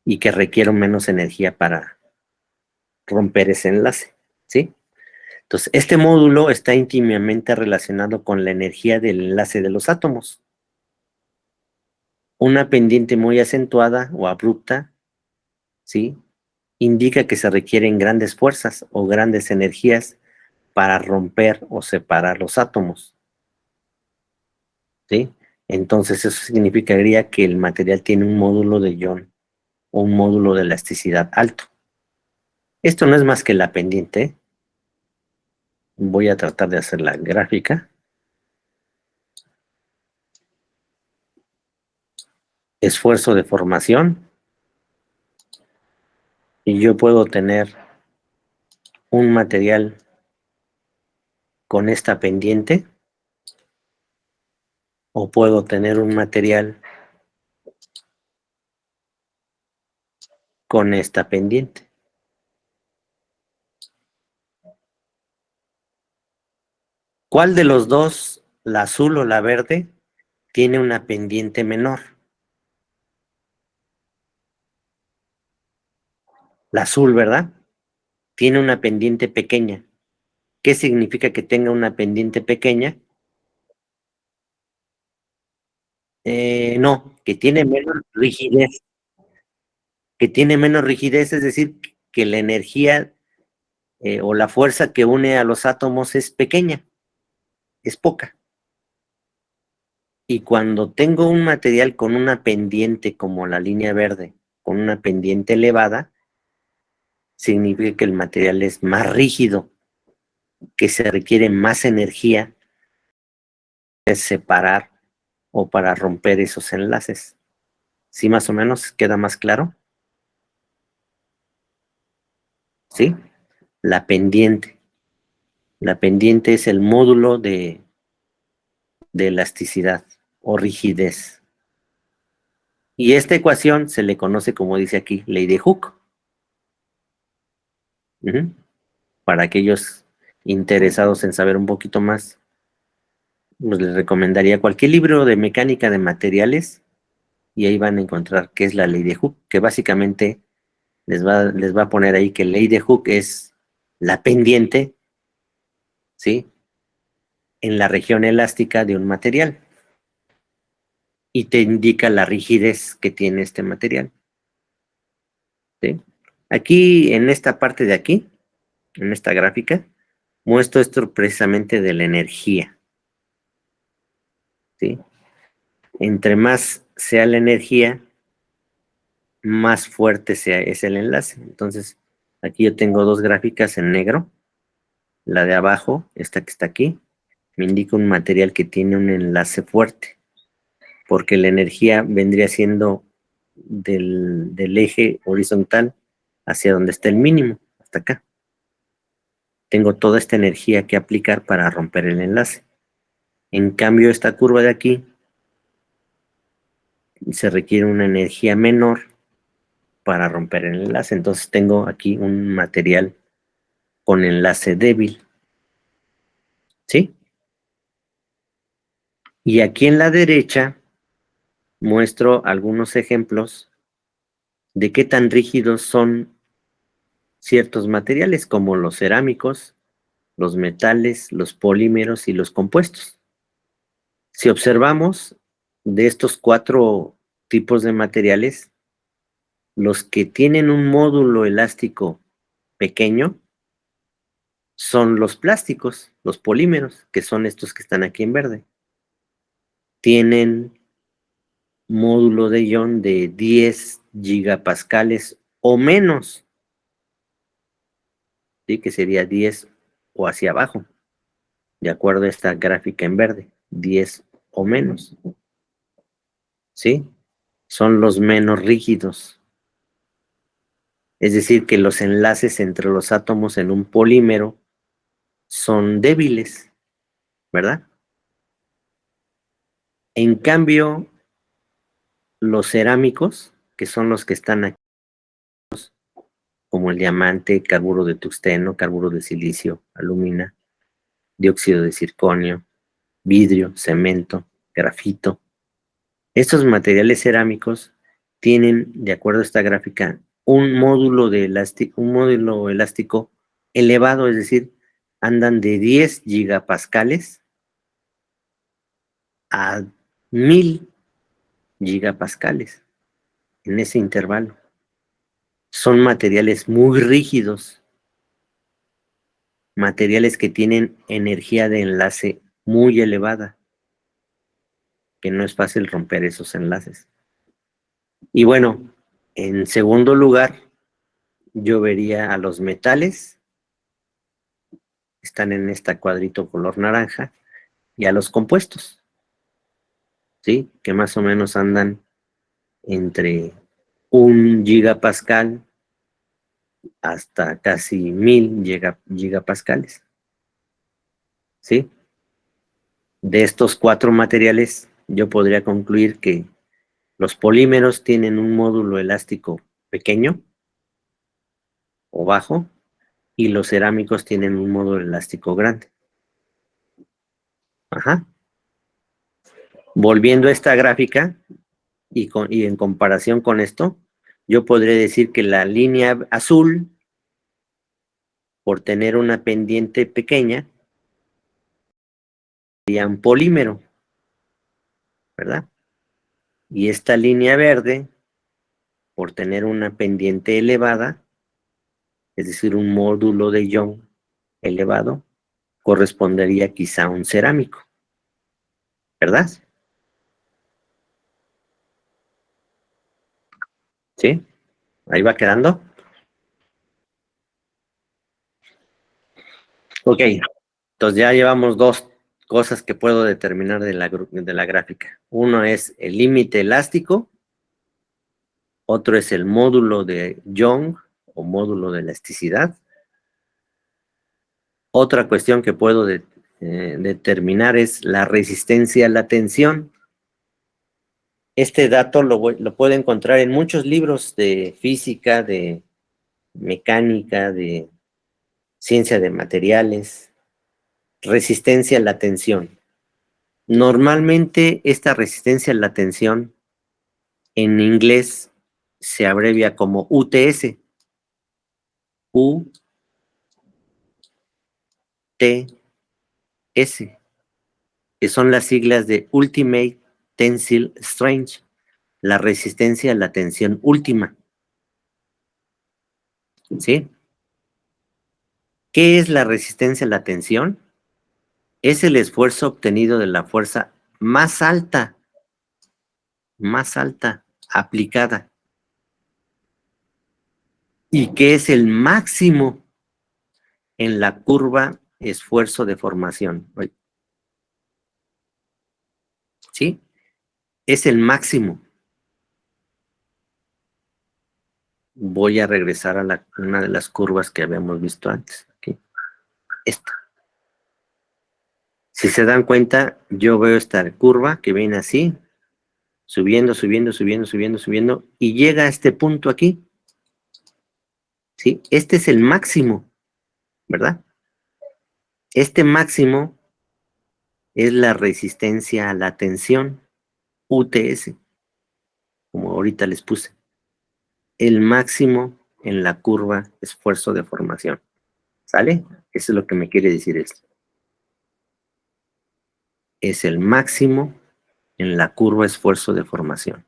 y que requiero menos energía para romper ese enlace, ¿sí? Entonces, este módulo está íntimamente relacionado con la energía del enlace de los átomos. Una pendiente muy acentuada o abrupta, ¿sí? Indica que se requieren grandes fuerzas o grandes energías para romper o separar los átomos, ¿sí? Entonces, eso significaría que el material tiene un módulo de ion o un módulo de elasticidad alto. Esto no es más que la pendiente, ¿eh? Voy a tratar de hacer la gráfica. Esfuerzo de formación. Y yo puedo tener un material con esta pendiente o puedo tener un material con esta pendiente. ¿Cuál de los dos, la azul o la verde, tiene una pendiente menor? La azul, ¿verdad? Tiene una pendiente pequeña. ¿Qué significa que tenga una pendiente pequeña? No, que tiene menos rigidez. Que tiene menos rigidez, es decir, que la energía o la fuerza que une a los átomos es pequeña, es poca. Y cuando tengo un material con una pendiente como la línea verde, con una pendiente elevada, significa que el material es más rígido, que se requiere más energía para separar o para romper esos enlaces. ¿Sí más o menos queda más claro? ¿Sí? La pendiente. La pendiente es el módulo de elasticidad o rigidez. Y esta ecuación se le conoce, como dice aquí, ley de Hooke. Para aquellos interesados en saber un poquito más, pues les recomendaría cualquier libro de mecánica de materiales y ahí van a encontrar qué es la ley de Hooke, que básicamente les va a poner ahí que ley de Hooke es la pendiente, ¿sí? En la región elástica de un material y te indica la rigidez que tiene este material, ¿sí? Aquí, en esta parte de aquí, en esta gráfica, muestro esto precisamente de la energía, ¿sí? Entre más sea la energía, más fuerte es el enlace. Entonces, aquí yo tengo dos gráficas en negro. La de abajo, esta que está aquí, me indica un material que tiene un enlace fuerte, porque la energía vendría siendo del eje horizontal hacia donde está el mínimo, hasta acá. Tengo toda esta energía que aplicar para romper el enlace. En cambio, esta curva de aquí se requiere una energía menor para romper el enlace. Entonces tengo aquí un material con enlace débil, ¿sí? Y aquí en la derecha muestro algunos ejemplos de qué tan rígidos son ciertos materiales como los cerámicos, los metales, los polímeros y los compuestos. Si observamos de estos cuatro tipos de materiales, los que tienen un módulo elástico pequeño son los plásticos, los polímeros, que son estos que están aquí en verde. Tienen módulo de ion de 10 gigapascales o menos, ¿sí? Que sería 10 o hacia abajo, de acuerdo a esta gráfica en verde, 10 o menos, ¿sí? Son los menos rígidos. Es decir, que los enlaces entre los átomos en un polímero son débiles, ¿verdad? En cambio, los cerámicos, que son los que están aquí, como el diamante, carburo de tungsteno, carburo de silicio, alumina, dióxido de circonio, vidrio, cemento, grafito. Estos materiales cerámicos tienen, de acuerdo a esta gráfica, un módulo elástico elevado, es decir, andan de 10 gigapascales a 1000 gigapascales en ese intervalo. Son materiales muy rígidos, materiales que tienen energía de enlace muy elevada, que no es fácil romper esos enlaces. Y bueno, en segundo lugar, yo vería a los metales, están en este cuadrito color naranja, y a los compuestos, ¿sí? Que más o menos andan entre 1 gigapascal hasta casi 1000 gigapascales, ¿sí? De estos 4 materiales, yo podría concluir que los polímeros tienen un módulo elástico pequeño o bajo, y los cerámicos tienen un módulo elástico grande. Ajá. Volviendo a esta gráfica, y en comparación con esto, yo podría decir que la línea azul, por tener una pendiente pequeña, sería un polímero, ¿verdad? Y esta línea verde, por tener una pendiente elevada, es decir, un módulo de Young elevado, correspondería quizá a un cerámico, ¿verdad? ¿Sí? Ahí va quedando. Ok, entonces ya llevamos 2 cosas que puedo determinar de la gráfica. Uno es el límite elástico, otro es el módulo de Young o módulo de elasticidad. Otra cuestión que puedo determinar es la resistencia a la tensión. Este dato lo puedo encontrar en muchos libros de física, de mecánica, de ciencia de materiales. Resistencia a la tensión. Normalmente esta resistencia a la tensión en inglés se abrevia como UTS. UTS, que son las siglas de Ultimate Tensile Strength, la resistencia a la tensión última. ¿Sí? ¿Qué es la resistencia a la tensión? Es el esfuerzo obtenido de la fuerza más alta aplicada. ¿Y qué es el máximo en la curva esfuerzo de formación? ¿Sí? Es el máximo. Voy a regresar a una de las curvas que habíamos visto antes. ¿Okay? Esta. Si se dan cuenta, yo veo esta curva que viene así, subiendo, subiendo, subiendo, subiendo, subiendo, y llega a este punto aquí. ¿Sí? Este es el máximo, ¿verdad? Este máximo es la resistencia a la tensión, UTS, como ahorita les puse. El máximo en la curva esfuerzo de formación. ¿Sale? Eso es lo que me quiere decir esto. Es el máximo en la curva esfuerzo de formación.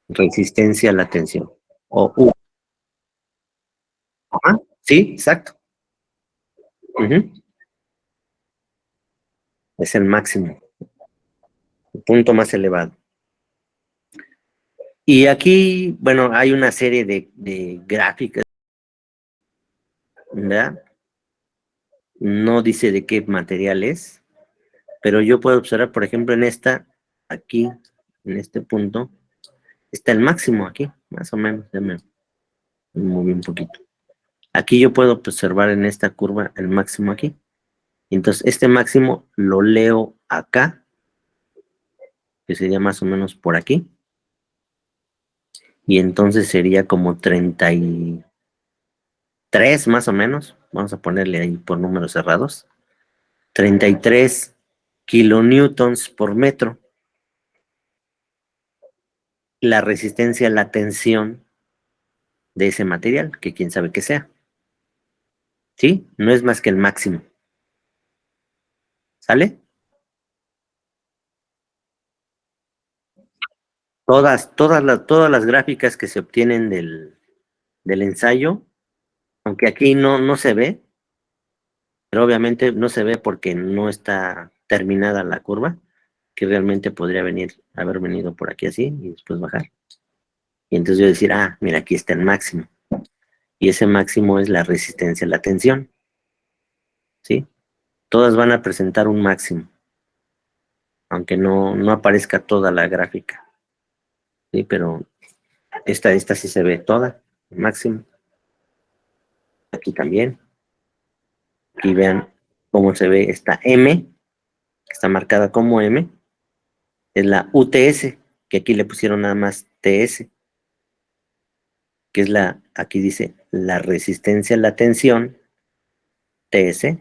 Resistencia a la tensión. O U. Ajá, sí, exacto. Es el máximo, el punto más elevado. Y aquí, bueno, hay una serie de gráficas, ¿verdad? No dice de qué material es, pero yo puedo observar, por ejemplo, en esta, aquí, en este punto, está el máximo aquí, más o menos, ya me moví un poquito. Aquí yo puedo observar en esta curva el máximo aquí. Entonces, este máximo lo leo acá, que sería más o menos por aquí. Y entonces sería como 33 más o menos. Vamos a ponerle ahí por números cerrados. 33 kilonewtons por metro. La resistencia a la tensión de ese material, que quién sabe qué sea. ¿Sí? No es más que el máximo. ¿Sale? Todas las gráficas que se obtienen del ensayo, aunque aquí no se ve, pero obviamente no se ve porque no está terminada la curva, que realmente podría haber venido por aquí así y después bajar. Y entonces yo decir, mira, aquí está el máximo. Y ese máximo es la resistencia a la tensión, ¿sí? Todas van a presentar un máximo, aunque no aparezca toda la gráfica, ¿sí? Pero esta sí se ve toda, el máximo. Aquí también. Aquí vean cómo se ve esta M, que está marcada como M, es la UTS, que aquí le pusieron nada más TS, que es aquí dice, la resistencia a la tensión, TS,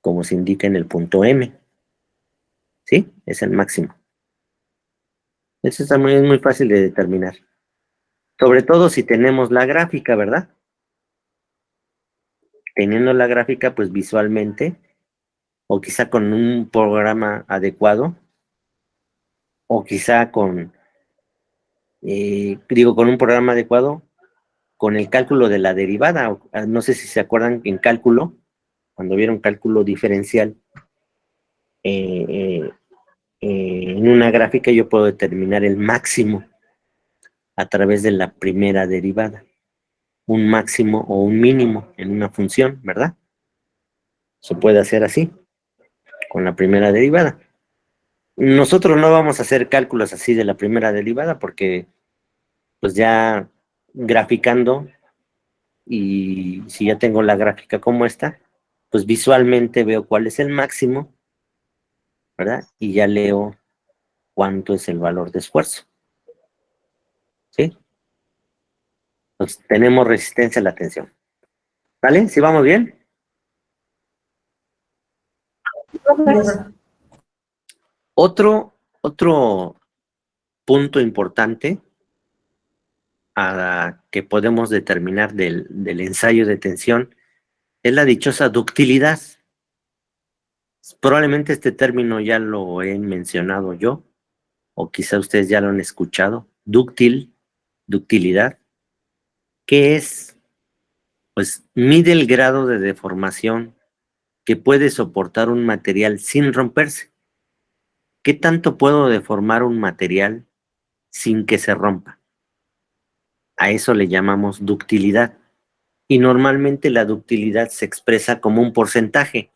como se indica en el punto M, ¿sí? Es el máximo. Eso es muy fácil de determinar. Sobre todo si tenemos la gráfica, ¿verdad? Teniendo la gráfica, pues visualmente, o quizá con un programa adecuado, o quizá con un programa adecuado, con el cálculo de la derivada. No sé si se acuerdan que en cálculo, cuando vieron cálculo diferencial, eh, eh, en una gráfica yo puedo determinar el máximo a través de la primera derivada, un máximo o un mínimo en una función, ¿verdad? Se puede hacer así, con la primera derivada. Nosotros no vamos a hacer cálculos así de la primera derivada porque pues ya graficando y si ya tengo la gráfica como esta, pues visualmente veo cuál es el máximo, ¿verdad? Y ya leo cuánto es el valor de esfuerzo, ¿sí? Entonces tenemos resistencia a la tensión. ¿Vale? ¿Sí vamos bien? Otro punto importante que podemos determinar del ensayo de tensión es la dichosa ductilidad. Probablemente este término ya lo he mencionado yo, o quizá ustedes ya lo han escuchado. Ductilidad, que es, pues, mide el grado de deformación que puede soportar un material sin romperse. ¿Qué tanto puedo deformar un material sin que se rompa? A eso le llamamos ductilidad. Y normalmente la ductilidad se expresa como un porcentaje,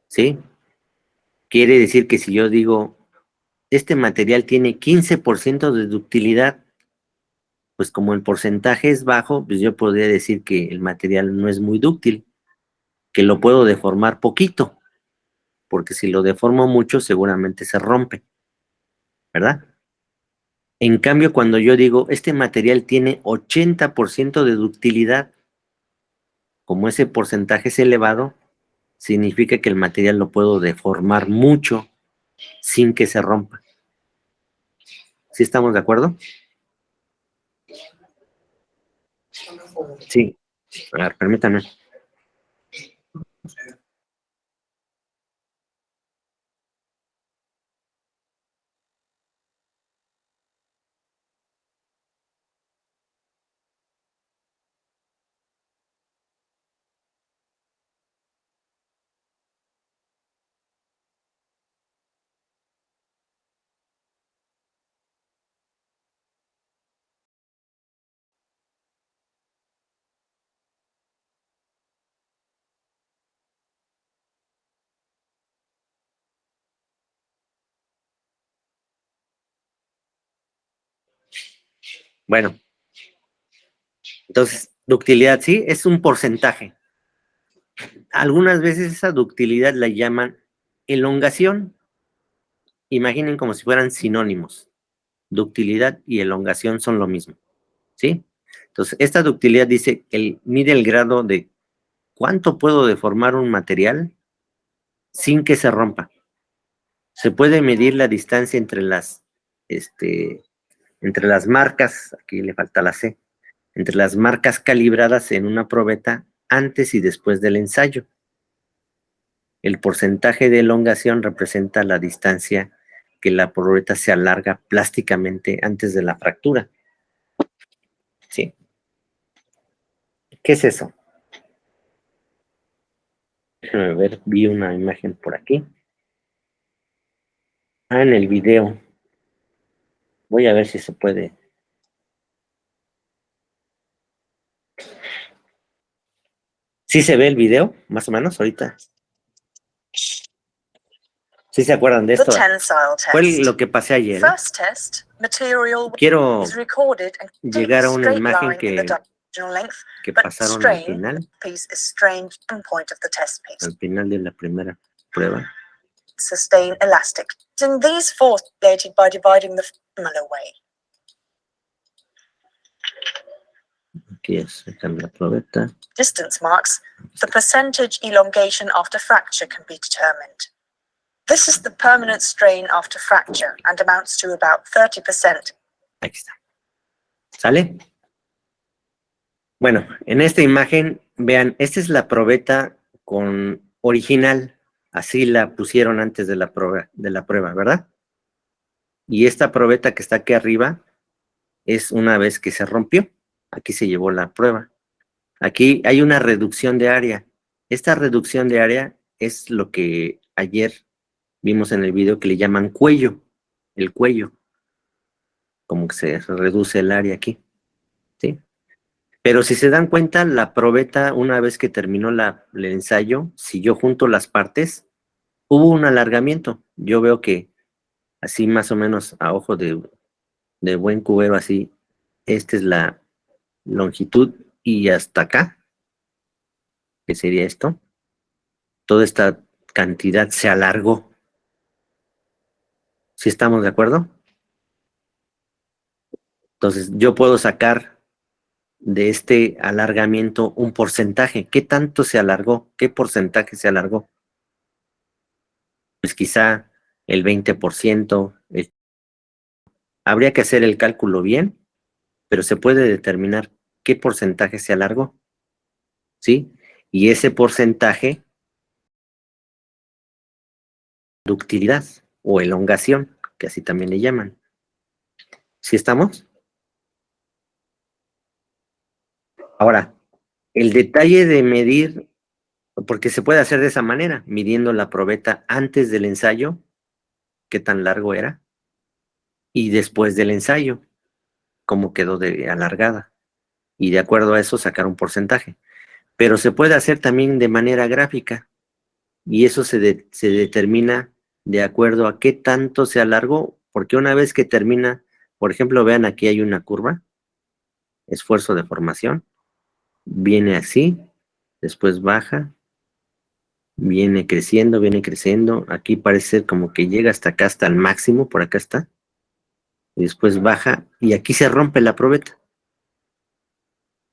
¿sí? Quiere decir que si yo digo, este material tiene 15% de ductilidad, pues como el porcentaje es bajo, pues yo podría decir que el material no es muy dúctil, que lo puedo deformar poquito, porque si lo deformo mucho seguramente se rompe, ¿verdad? En cambio, cuando yo digo, este material tiene 80% de ductilidad, como ese porcentaje es elevado, significa que el material lo puedo deformar mucho sin que se rompa. ¿Sí estamos de acuerdo? Sí. A ver, permítame. Bueno, entonces, ductilidad, sí, es un porcentaje. Algunas veces esa ductilidad la llaman elongación. Imaginen como si fueran sinónimos. Ductilidad y elongación son lo mismo, ¿sí? Entonces, esta ductilidad dice, mide el grado de cuánto puedo deformar un material sin que se rompa. Se puede medir la distancia entre las marcas, aquí le falta la C, entre las marcas calibradas en una probeta antes y después del ensayo. El porcentaje de elongación representa la distancia que la probeta se alarga plásticamente antes de la fractura. ¿Sí? ¿Qué es eso? Déjame ver, vi una imagen por aquí. En el video. Voy a ver si se puede. ¿Sí se ve el video, más o menos, ahorita? ¿Sí se acuerdan de esto? Fue lo que pasé ayer. Quiero llegar a una imagen que pasaron al final de la primera prueba. Sustain elastic. In these force related by dividing the similar way. Aquí es la probeta. Distance marks the percentage elongation after fracture can be determined. This is the permanent strain after fracture and amounts to about 30%. Aquí está. ¿Sale? Bueno, en esta imagen, vean, esta es la probeta con original. Así la pusieron antes de la prueba, ¿verdad? Y esta probeta que está aquí arriba es una vez que se rompió. Aquí se llevó la prueba. Aquí hay una reducción de área. Esta reducción de área es lo que ayer vimos en el video que le llaman cuello. El cuello. Como que se reduce el área aquí. ¿Sí? Pero si se dan cuenta, la probeta, una vez que terminó el ensayo, si yo junto las partes, hubo un alargamiento. Yo veo que así más o menos a ojo de buen cubero, así, esta es la longitud y hasta acá, que sería esto, toda esta cantidad se alargó. ¿Sí estamos de acuerdo? Entonces, yo puedo sacar de este alargamiento un porcentaje. ¿Qué tanto se alargó? ¿Qué porcentaje se alargó? Pues quizá el 20%. Habría que hacer el cálculo bien, pero se puede determinar qué porcentaje se alargó. ¿Sí? Y ese porcentaje, ductilidad o elongación, que así también le llaman. ¿Sí estamos? Ahora, el detalle de medir, porque se puede hacer de esa manera, midiendo la probeta antes del ensayo, qué tan largo era, y después del ensayo, cómo quedó de alargada. Y de acuerdo a eso sacar un porcentaje. Pero se puede hacer también de manera gráfica, y eso se determina de acuerdo a qué tanto se alargó, porque una vez que termina, por ejemplo, vean aquí hay una curva, esfuerzo de formación, viene así, después baja, viene creciendo, aquí parece ser como que llega hasta acá, hasta el máximo, por acá está, y después baja, y aquí se rompe la probeta.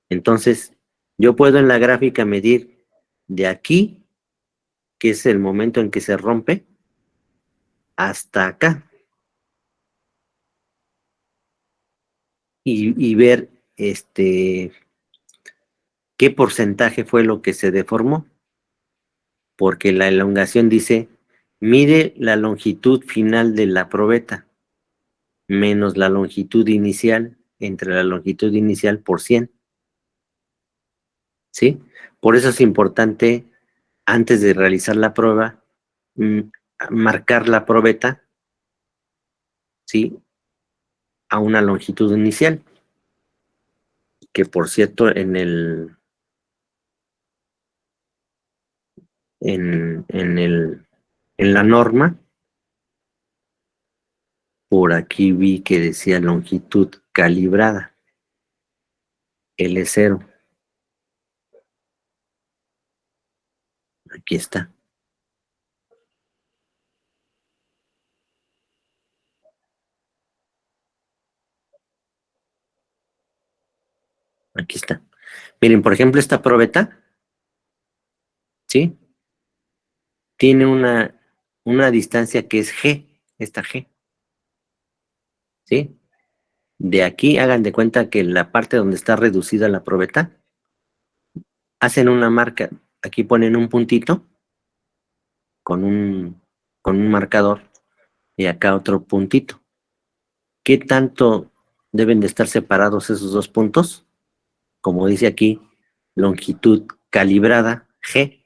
Entonces, yo puedo en la gráfica medir de aquí, que es el momento en que se rompe, hasta acá. Y ver qué porcentaje fue lo que se deformó. Porque la elongación dice, mide la longitud final de la probeta menos la longitud inicial, entre la longitud inicial por 100. ¿Sí? Por eso es importante, antes de realizar la prueba, marcar la probeta, ¿sí? A una longitud inicial. Que por cierto, en la norma, por aquí vi que decía longitud calibrada. L0. Aquí está. Aquí está. Miren, por ejemplo, esta probeta, ¿sí? Tiene una distancia que es G, esta G, ¿sí? De aquí, hagan de cuenta que la parte donde está reducida la probeta, hacen una marca, aquí ponen un puntito con un marcador y acá otro puntito. ¿Qué tanto deben de estar separados esos dos puntos? Como dice aquí, longitud calibrada G,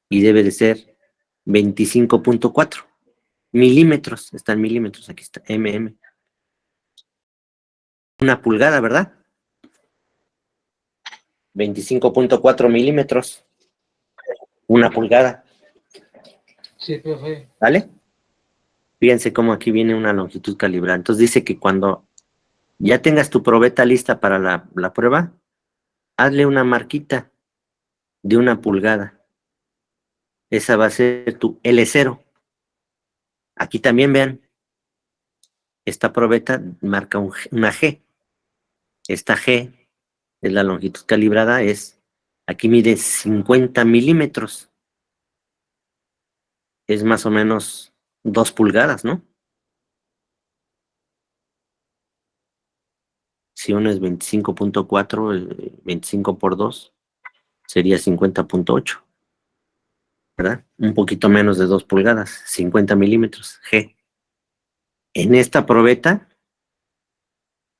y debe de ser 25.4 milímetros. Están milímetros, aquí está, mm. Una pulgada, ¿verdad? 25.4 milímetros. Una pulgada. Sí, profe. ¿Vale? Fíjense cómo aquí viene una longitud calibrada. Entonces dice que cuando ya tengas tu probeta lista para la prueba, hazle una marquita de una pulgada. Esa va a ser tu L0. Aquí también vean, esta probeta marca una G. Esta G es la longitud calibrada, aquí mide 50 milímetros. Es más o menos 2 pulgadas, ¿no? Si uno es 25.4, 25 por 2, sería 50.8, ¿verdad? Un poquito menos de 2 pulgadas, 50 milímetros, G. En esta probeta,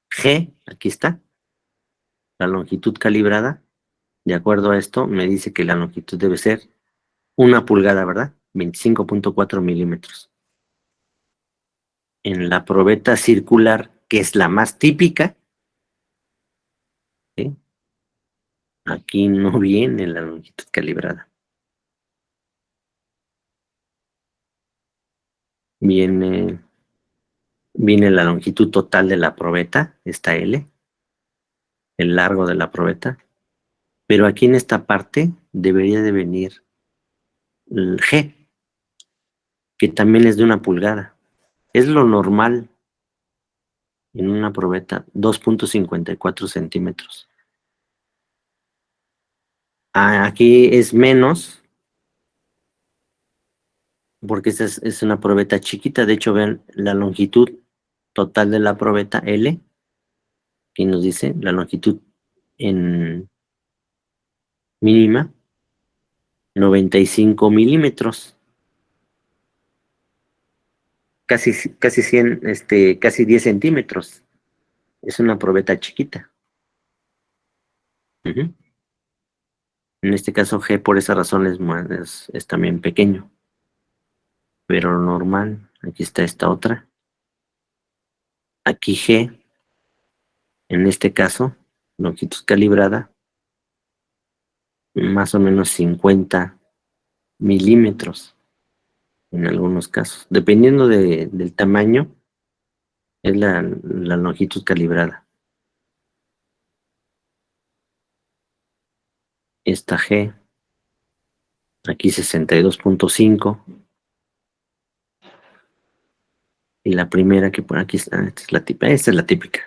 G, aquí está, la longitud calibrada, de acuerdo a esto, me dice que la longitud debe ser 1 pulgada, ¿verdad? 25.4 milímetros. En la probeta circular, que es la más típica, ¿sí? Aquí no viene la longitud calibrada. Viene la longitud total de la probeta, esta L, el largo de la probeta, pero aquí en esta parte debería de venir el G, que también es de 1 pulgada. Es lo normal en una probeta, 2.54 centímetros. Aquí es menos, porque esta es una probeta chiquita. De hecho, vean la longitud total de la probeta L, que nos dice la longitud en mínima, 95 milímetros. Casi 100, casi 10 centímetros. Es una probeta chiquita. Uh-huh. En este caso G por esa razón es también pequeño. Pero lo normal, aquí está esta otra. Aquí G, en este caso, longitud calibrada, más o menos 50 milímetros en algunos casos. Dependiendo del tamaño, es la longitud calibrada. Esta G, aquí 62.5. Y la primera que por aquí está, esta es la típica.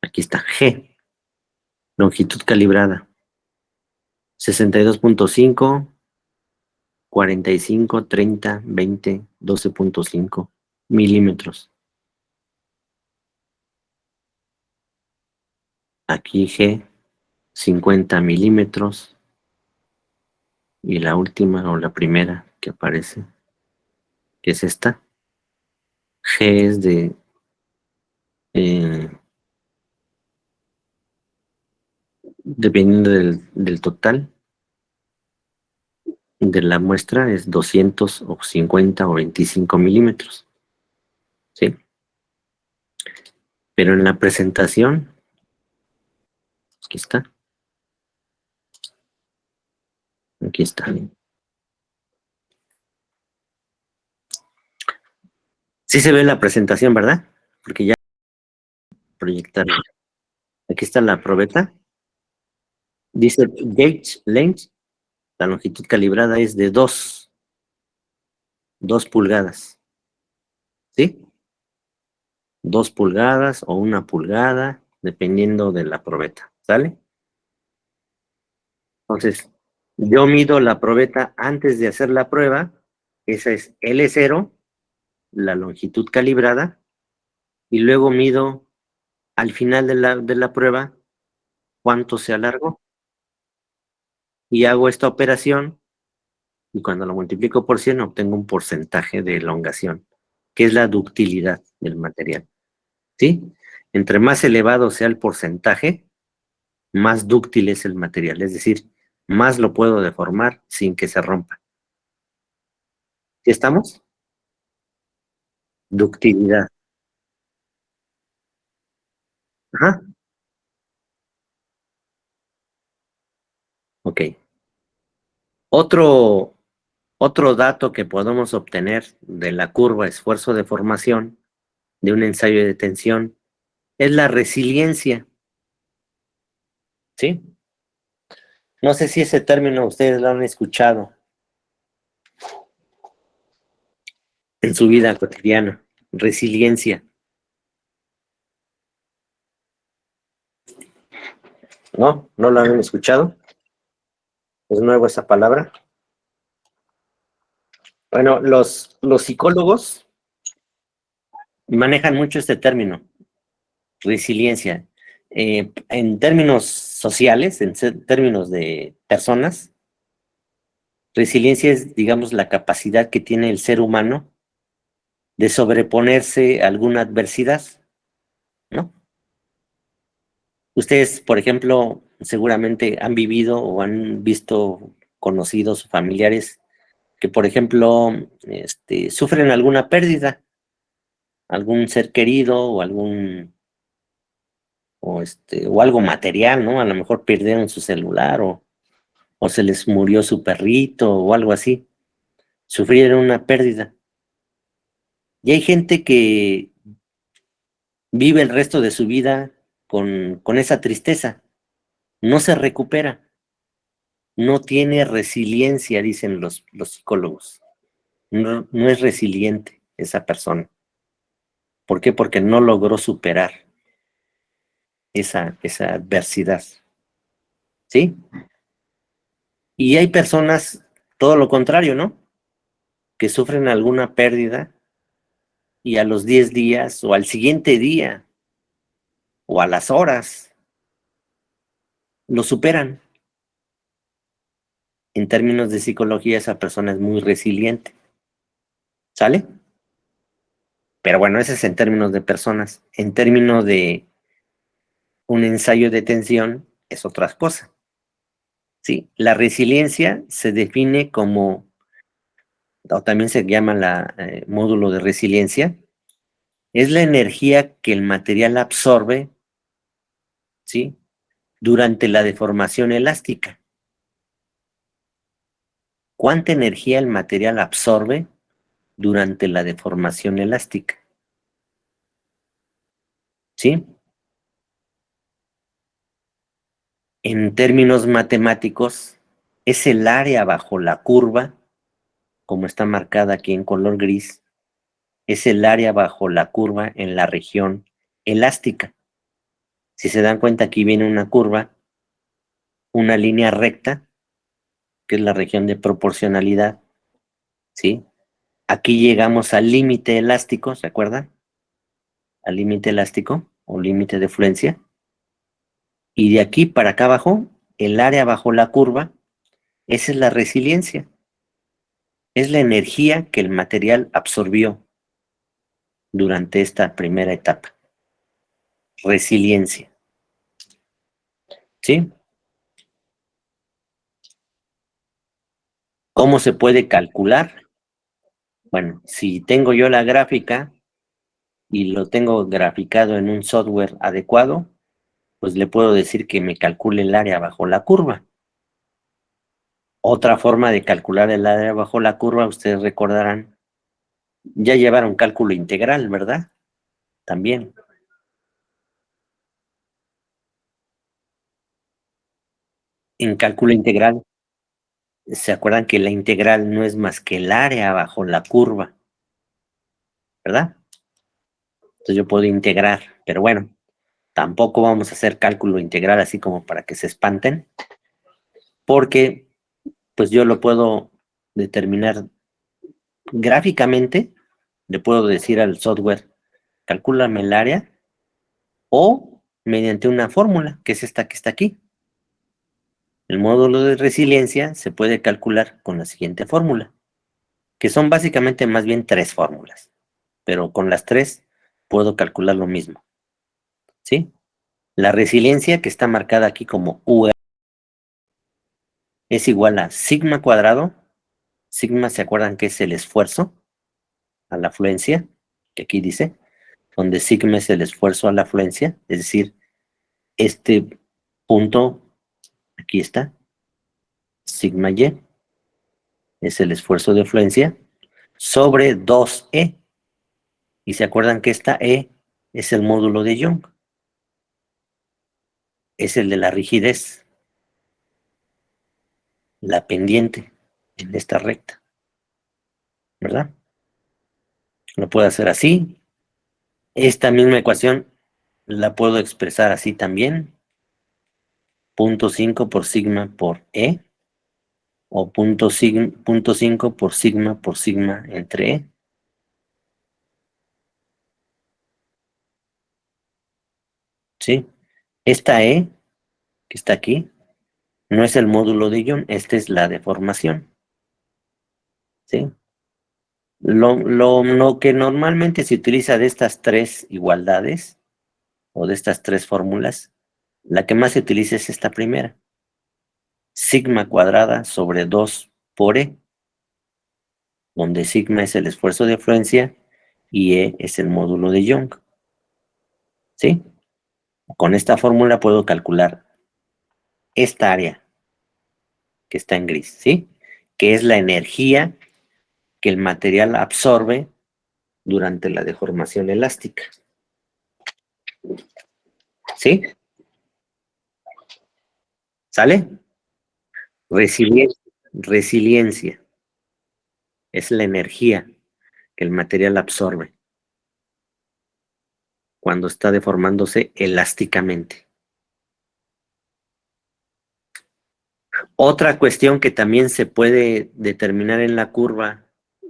Aquí está G, longitud calibrada. 62.5, 45, 30, 20, 12.5 milímetros. Aquí G, 50 milímetros. Y la última o la primera que aparece, que es esta, G es dependiendo del total de la muestra, es 200 o 50 o 25 milímetros. ¿Sí? Pero en la presentación, aquí está. Aquí está. Sí se ve la presentación, ¿verdad? Porque ya proyectar. Aquí está la probeta. Dice gauge length, la longitud calibrada es de 2 pulgadas. ¿Sí? 2 pulgadas o 1 pulgada, dependiendo de la probeta. ¿Sale? Entonces, yo mido la probeta antes de hacer la prueba. Esa es L0, la longitud calibrada, y luego mido al final de la prueba cuánto se alargó. Y hago esta operación, y cuando lo multiplico por 100 obtengo un porcentaje de elongación, que es la ductilidad del material. ¿Sí? Entre más elevado sea el porcentaje, más dúctil es el material, es decir, más lo puedo deformar sin que se rompa. ¿Sí estamos? Ductilidad. Ajá. Ok. Otro dato que podemos obtener de la curva esfuerzo-deformación de un ensayo de tensión es la resiliencia. ¿Sí? No sé si ese término ustedes lo han escuchado en su vida cotidiana. Resiliencia. ¿No? ¿No lo han escuchado? ¿Es nuevo esa palabra? Bueno, los psicólogos manejan mucho este término, resiliencia. En términos sociales, en términos de personas, resiliencia es, digamos, la capacidad que tiene el ser humano de sobreponerse a alguna adversidad, ¿no? Ustedes, por ejemplo, seguramente han vivido o han visto conocidos o familiares que, por ejemplo, sufren alguna pérdida, algún ser querido o o algo material, ¿no? A lo mejor perdieron su celular o se les murió su perrito o algo así. Sufrieron una pérdida. Y hay gente que vive el resto de su vida con esa tristeza. No se recupera. No tiene resiliencia, dicen los psicólogos. No es resiliente esa persona. ¿Por qué? Porque no logró superar esa adversidad. ¿Sí? Y hay personas, todo lo contrario, ¿no? Que sufren alguna pérdida y a los 10 días o al siguiente día o a las horas lo superan. En términos de psicología, esa persona es muy resiliente. ¿Sale? Pero bueno, ese es en términos de personas. En términos de un ensayo de tensión, es otra cosa. ¿Sí? La resiliencia se define como, o también se llama la módulo de resiliencia, es la energía que el material absorbe, ¿sí? Durante la deformación elástica. ¿Cuánta energía el material absorbe durante la deformación elástica? ¿Sí? En términos matemáticos, es el área bajo la curva, como está marcada aquí en color gris, es el área bajo la curva en la región elástica. Si se dan cuenta, aquí viene una curva, una línea recta, que es la región de proporcionalidad, ¿sí? Aquí llegamos al límite elástico, ¿se acuerdan? Al límite elástico o límite de fluencia. Y de aquí para acá abajo, el área bajo la curva, esa es la resiliencia. Es la energía que el material absorbió durante esta primera etapa. Resiliencia. ¿Sí? ¿Cómo se puede calcular? Bueno, si tengo yo la gráfica y lo tengo graficado en un software adecuado, pues le puedo decir que me calcule el área bajo la curva. Otra forma de calcular el área bajo la curva, ustedes recordarán, ya llevaron cálculo integral, ¿verdad? También. En cálculo integral, ¿se acuerdan que la integral no es más que el área bajo la curva? ¿Verdad? Entonces yo puedo integrar, pero bueno, tampoco vamos a hacer cálculo integral así como para que se espanten, porque pues yo lo puedo determinar gráficamente, le puedo decir al software, calcúlame el área, o mediante una fórmula, que es esta que está aquí. El módulo de resiliencia se puede calcular con la siguiente fórmula, que son básicamente más bien 3 fórmulas, pero con las 3 puedo calcular lo mismo, ¿sí? La resiliencia, que está marcada aquí como U, es igual a sigma cuadrado. Sigma, ¿se acuerdan que es el esfuerzo a la afluencia? Que aquí dice, donde sigma es el esfuerzo a la afluencia, es decir, este punto, aquí está, sigma y, es el esfuerzo de afluencia, sobre 2e. Y se acuerdan que esta e es el módulo de Young, es el de la rigidez, la pendiente en esta recta, ¿verdad? Lo puedo hacer así. Esta misma ecuación la puedo expresar así también. 0.5 por sigma por E, o 0.5 por sigma entre E. ¿Sí? Esta E, que está aquí, no es el módulo de Young, esta es la deformación. ¿Sí? Lo que normalmente se utiliza de estas 3 igualdades, o de estas 3 fórmulas, la que más se utiliza es esta primera. Sigma cuadrada sobre 2 por E, donde sigma es el esfuerzo de afluencia y E es el módulo de Young. ¿Sí? Con esta fórmula puedo calcular esta área que está en gris, ¿sí? Que es la energía que el material absorbe durante la deformación elástica. ¿Sí? ¿Sale? Resiliencia es la energía que el material absorbe cuando está deformándose elásticamente. Otra cuestión que también se puede determinar en la curva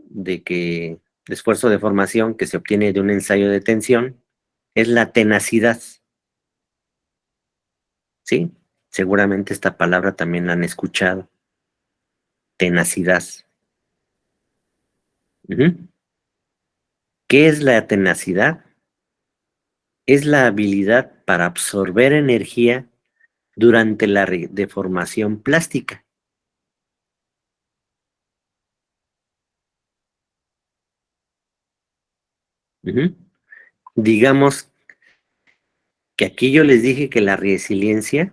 de esfuerzo de deformación que se obtiene de un ensayo de tensión es la tenacidad. ¿Sí? Seguramente esta palabra también la han escuchado. Tenacidad. ¿Qué es la tenacidad? Es la habilidad para absorber energía durante la deformación plástica. Digamos que aquí yo les dije que la resiliencia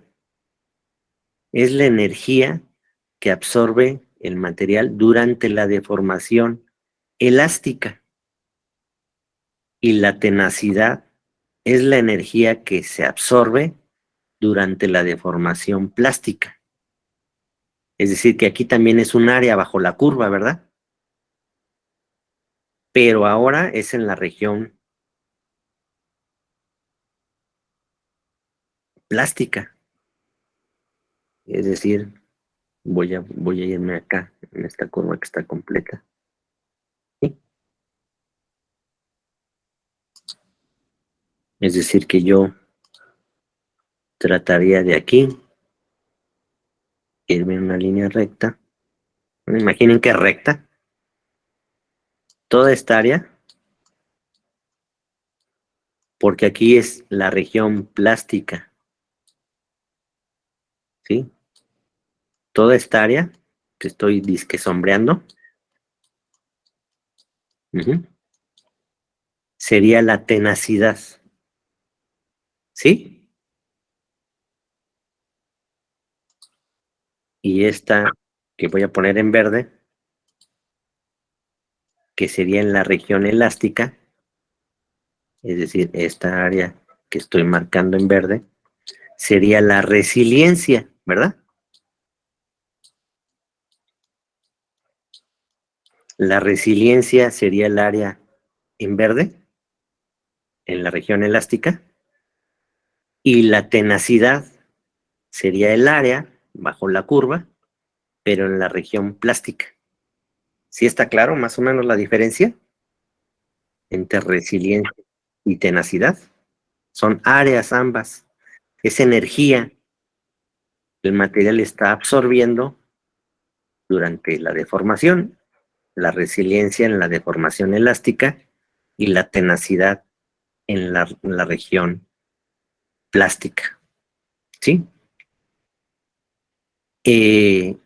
es la energía que absorbe el material durante la deformación elástica. Y la tenacidad es la energía que se absorbe durante la deformación plástica. Es decir, que aquí también es un área bajo la curva, ¿verdad? Pero ahora es en la región plástica. Es decir, voy a irme acá, en esta curva que está completa. ¿Sí? Es decir, que yo trataría de aquí, irme en una línea recta. Imaginen que recta. Toda esta área, porque aquí es la región plástica. ¿Sí? Toda esta área que estoy disque sombreando, sería la tenacidad. ¿Sí? Y esta que voy a poner en verde, que sería en la región elástica, es decir, esta área que estoy marcando en verde, sería la resiliencia, ¿verdad? La resiliencia sería el área en verde, en la región elástica, y la tenacidad sería el área bajo la curva, pero en la región plástica. ¿Sí está claro más o menos la diferencia entre resiliencia y tenacidad? Son áreas ambas. Es energía que el material está absorbiendo durante la deformación, la resiliencia en la deformación elástica y la tenacidad en la región plástica. ¿Sí? En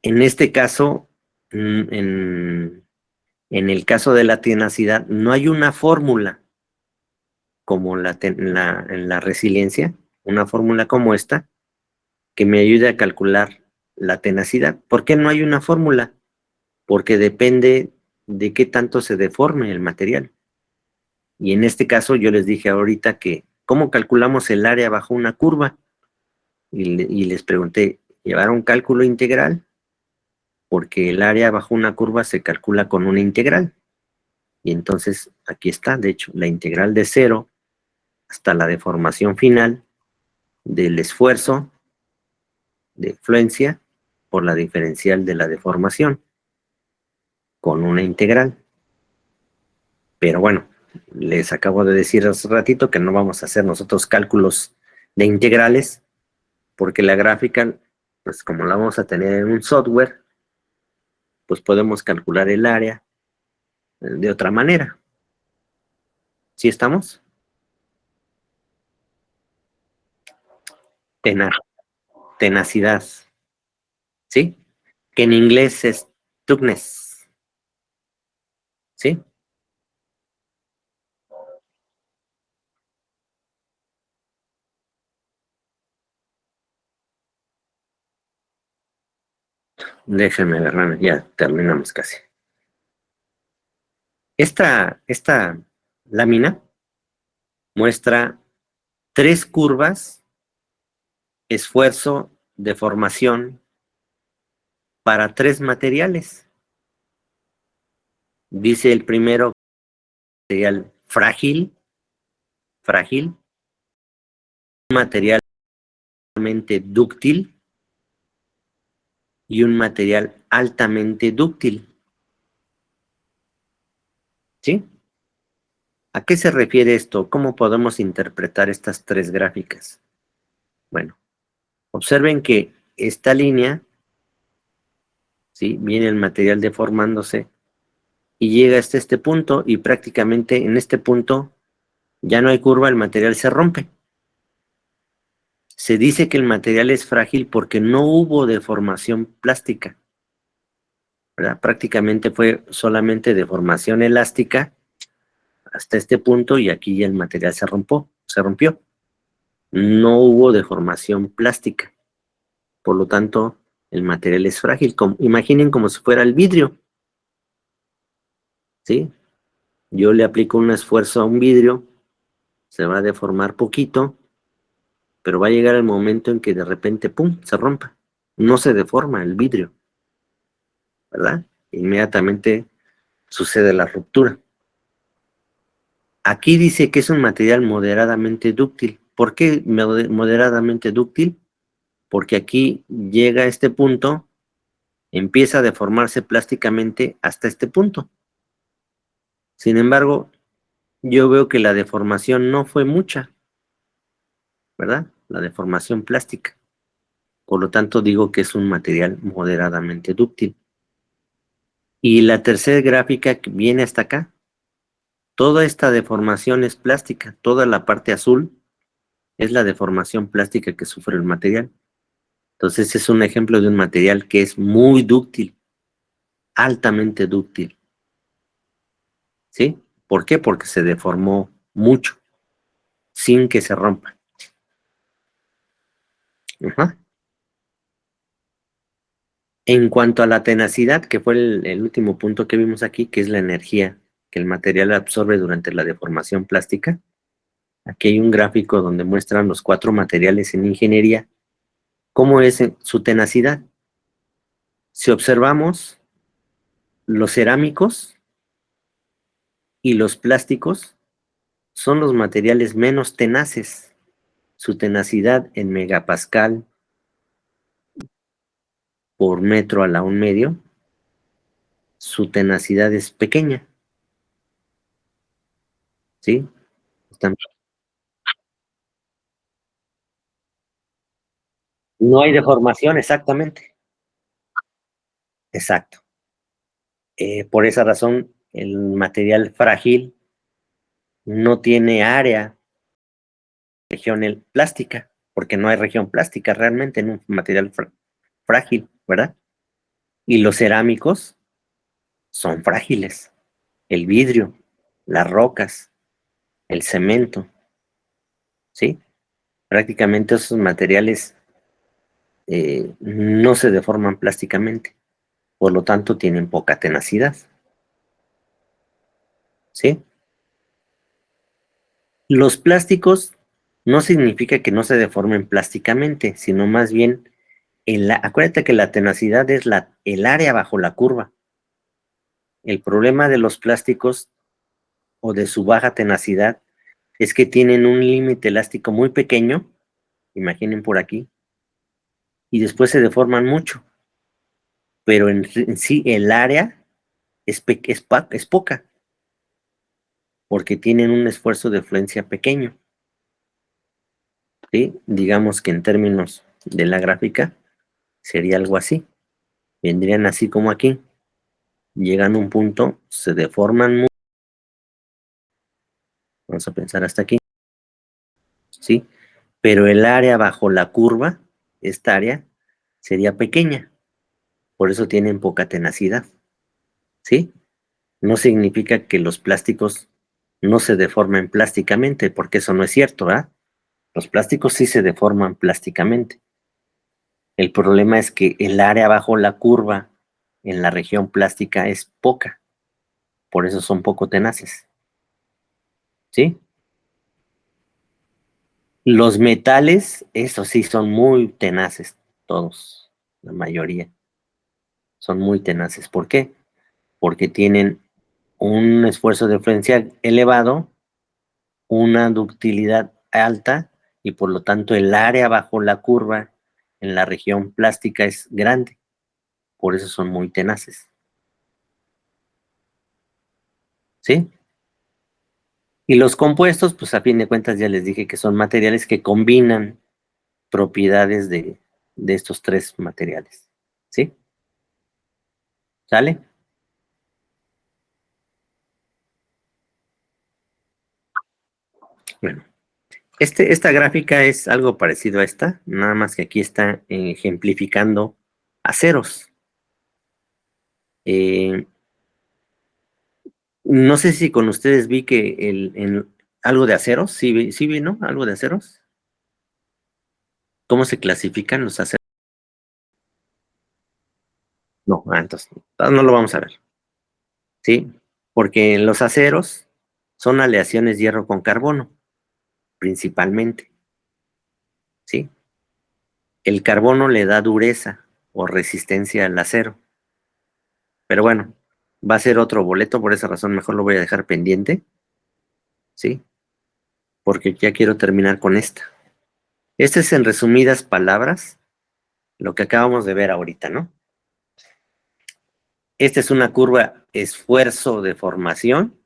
este caso, en el caso de la tenacidad, no hay una fórmula como en la resiliencia, una fórmula como esta, que me ayude a calcular la tenacidad. ¿Por qué no hay una fórmula? Porque depende de qué tanto se deforme el material. Y en este caso yo les dije ahorita que, ¿cómo calculamos el área bajo una curva? Y les pregunté, ¿llevaron cálculo integral? Porque el área bajo una curva se calcula con una integral. Y entonces aquí está, de hecho, la integral de 0 hasta la deformación final del esfuerzo de influencia por la diferencial de la deformación con una integral. Pero bueno, les acabo de decir hace ratito que no vamos a hacer nosotros cálculos de integrales porque la gráfica, pues como la vamos a tener en un software, pues podemos calcular el área de otra manera. ¿Sí estamos? Tenacidad, ¿sí? Que en inglés es toughness, ¿sí? Déjenme ver, ya terminamos casi. Esta lámina muestra 3 curvas, esfuerzo, deformación, para 3 materiales. Dice el primero, material frágil, un material altamente dúctil y un material altamente dúctil. ¿Sí? ¿A qué se refiere esto? ¿Cómo podemos interpretar estas 3 gráficas? Bueno, observen que esta línea, ¿sí? Viene el material deformándose y llega hasta este punto y prácticamente en este punto ya no hay curva, el material se rompe. Se dice que el material es frágil porque no hubo deformación plástica, ¿verdad? Prácticamente fue solamente deformación elástica hasta este punto y aquí ya el material se rompió. No hubo deformación plástica. Por lo tanto, el material es frágil. Imaginen como si fuera el vidrio. ¿Sí? Yo le aplico un esfuerzo a un vidrio, se va a deformar poquito, pero va a llegar el momento en que de repente, ¡pum!, se rompa. No se deforma el vidrio, ¿verdad? Inmediatamente sucede la ruptura. Aquí dice que es un material moderadamente dúctil. ¿Por qué moderadamente dúctil? Porque aquí llega a este punto, empieza a deformarse plásticamente hasta este punto. Sin embargo, yo veo que la deformación no fue mucha, ¿verdad? La deformación plástica. Por lo tanto, digo que es un material moderadamente dúctil. Y la tercera gráfica que viene hasta acá, toda esta deformación es plástica, toda la parte azul es la deformación plástica que sufre el material. Entonces es un ejemplo de un material que es muy dúctil, altamente dúctil. ¿Sí? ¿Por qué? Porque se deformó mucho, sin que se rompa. Ajá. En cuanto a la tenacidad, que fue el último punto que vimos aquí, que es la energía que el material absorbe durante la deformación plástica, aquí hay un gráfico donde muestran los 4 materiales en ingeniería, cómo es su tenacidad. Si observamos, Los cerámicos y los plásticos son los materiales menos tenaces. Su tenacidad en megapascal por metro a la 1/2, su tenacidad es pequeña. ¿Sí? No hay deformación, exactamente. Exacto. Por esa razón, el material frágil no tiene área, región plástica, porque no hay región plástica realmente en un material frágil, ¿verdad? Y los cerámicos son frágiles. El vidrio, las rocas, el cemento, ¿sí? Prácticamente esos materiales no se deforman plásticamente, por lo tanto tienen poca tenacidad, ¿sí? Los plásticos no significa que no se deformen plásticamente, sino más bien, acuérdate que la tenacidad es el área bajo la curva. El problema de los plásticos o de su baja tenacidad es que tienen un límite elástico muy pequeño, imaginen por aquí, y después se deforman mucho, pero en sí el área es poca, porque tienen un esfuerzo de fluencia pequeño, ¿sí? Digamos que en términos de la gráfica sería algo así. Vendrían así como aquí. Llegan a un punto, se deforman mucho. Vamos a pensar hasta aquí, ¿sí? Pero el área bajo la curva, esta área, sería pequeña. Por eso tienen poca tenacidad, ¿sí? No significa que los plásticos no se deformen plásticamente, porque eso no es cierto, ¿verdad? Los plásticos sí se deforman plásticamente. El problema es que el área bajo la curva en la región plástica es poca, por eso son poco tenaces, ¿sí? Los metales, eso sí, son muy tenaces, todos, la mayoría, son muy tenaces. ¿Por qué? Porque tienen un esfuerzo de fluencia elevado, una ductilidad alta y por lo tanto el área bajo la curva en la región plástica es grande, por eso son muy tenaces, ¿sí? Y los compuestos, pues a fin de cuentas ya les dije que son materiales que combinan propiedades de estos tres materiales, ¿sí? ¿Sale? Bueno, esta gráfica es algo parecido a esta, nada más que aquí está ejemplificando aceros. No sé si con ustedes vi que algo de aceros, sí vi, ¿no? Algo de aceros. ¿Cómo se clasifican los aceros? No, entonces no lo vamos a ver, ¿sí? Porque los aceros son aleaciones hierro con carbono, principalmente, ¿sí? El carbono le da dureza o resistencia al acero. Pero bueno, va a ser otro boleto, por esa razón mejor lo voy a dejar pendiente, ¿sí? Porque ya quiero terminar con esta. Este es en resumidas palabras lo que acabamos de ver ahorita, ¿no? Esta es una curva esfuerzo de formación,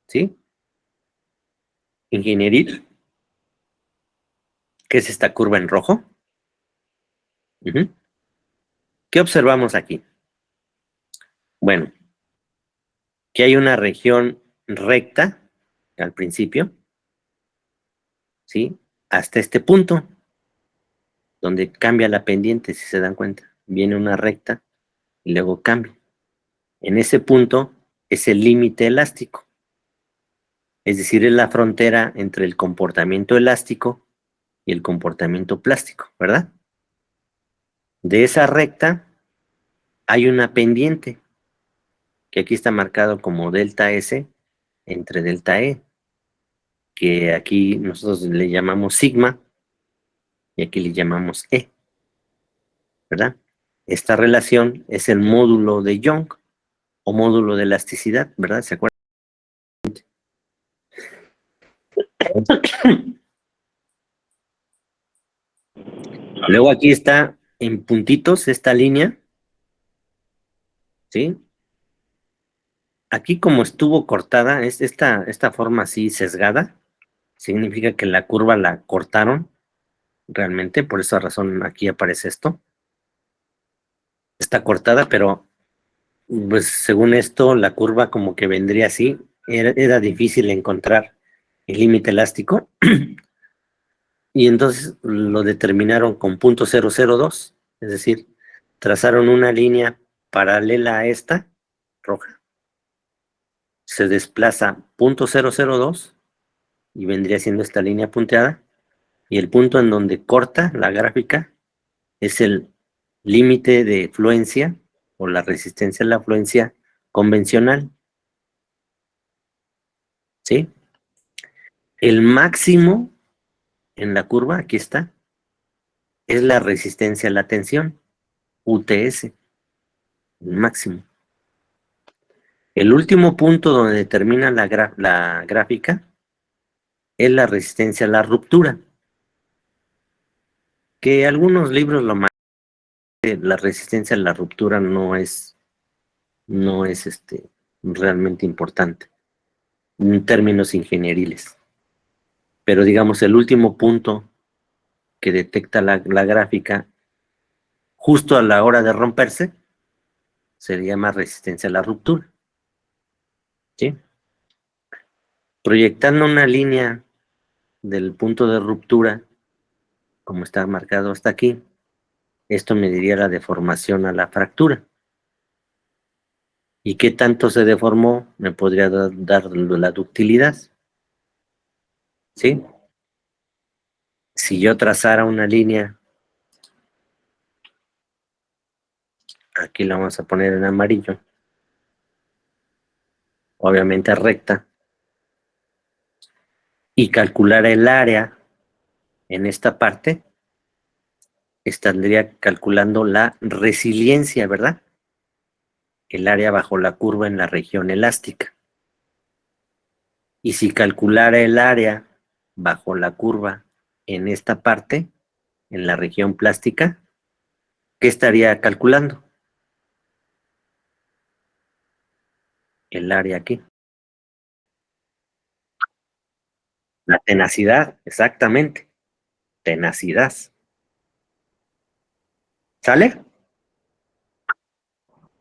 ¿sí? Ingenieril, que es esta curva en rojo. Ujú. ¿Qué observamos aquí? Bueno, que hay una región recta al principio, ¿sí? Hasta este punto, donde cambia la pendiente, si se dan cuenta. Viene una recta y luego cambia. En ese punto es el límite elástico, es decir, es la frontera entre el comportamiento elástico y el comportamiento plástico, ¿verdad? De esa recta hay una pendiente, que aquí está marcado como delta S entre delta E, que aquí nosotros le llamamos sigma y aquí le llamamos E, ¿verdad? Esta relación es el módulo de Young, o módulo de elasticidad, ¿verdad? ¿Se acuerdan? Luego aquí está en puntitos esta línea, ¿sí? Aquí como estuvo cortada, es esta forma así sesgada, significa que la curva la cortaron realmente, por esa razón aquí aparece esto. Está cortada, pero pues según esto, la curva como que vendría así, era difícil encontrar el límite elástico, y entonces lo determinaron con .002, es decir, trazaron una línea paralela a esta, roja, se desplaza .002 y vendría siendo esta línea punteada, y el punto en donde corta la gráfica es el límite de fluencia o la resistencia a la fluencia convencional, ¿sí? El máximo en la curva, aquí está, es la resistencia a la tensión, UTS, el máximo. El último punto donde termina la gráfica es la resistencia a la ruptura, que algunos libros lo marcan, la resistencia a la ruptura no es realmente importante en términos ingenieriles. Pero digamos, el último punto que detecta la gráfica justo a la hora de romperse se llama resistencia a la ruptura, ¿sí? Proyectando una línea del punto de ruptura, como está marcado hasta aquí, esto mediría la deformación a la fractura. ¿Y qué tanto se deformó? Me podría dar la ductilidad, ¿sí? Si yo trazara una línea, aquí la vamos a poner en amarillo, obviamente recta, y calculara el área en esta parte, estaría calculando la resiliencia, ¿verdad? El área bajo la curva en la región elástica. Y si calculara el área bajo la curva en esta parte, en la región plástica, ¿qué estaría calculando? El área aquí. La tenacidad, exactamente. Tenacidad. ¿Sale?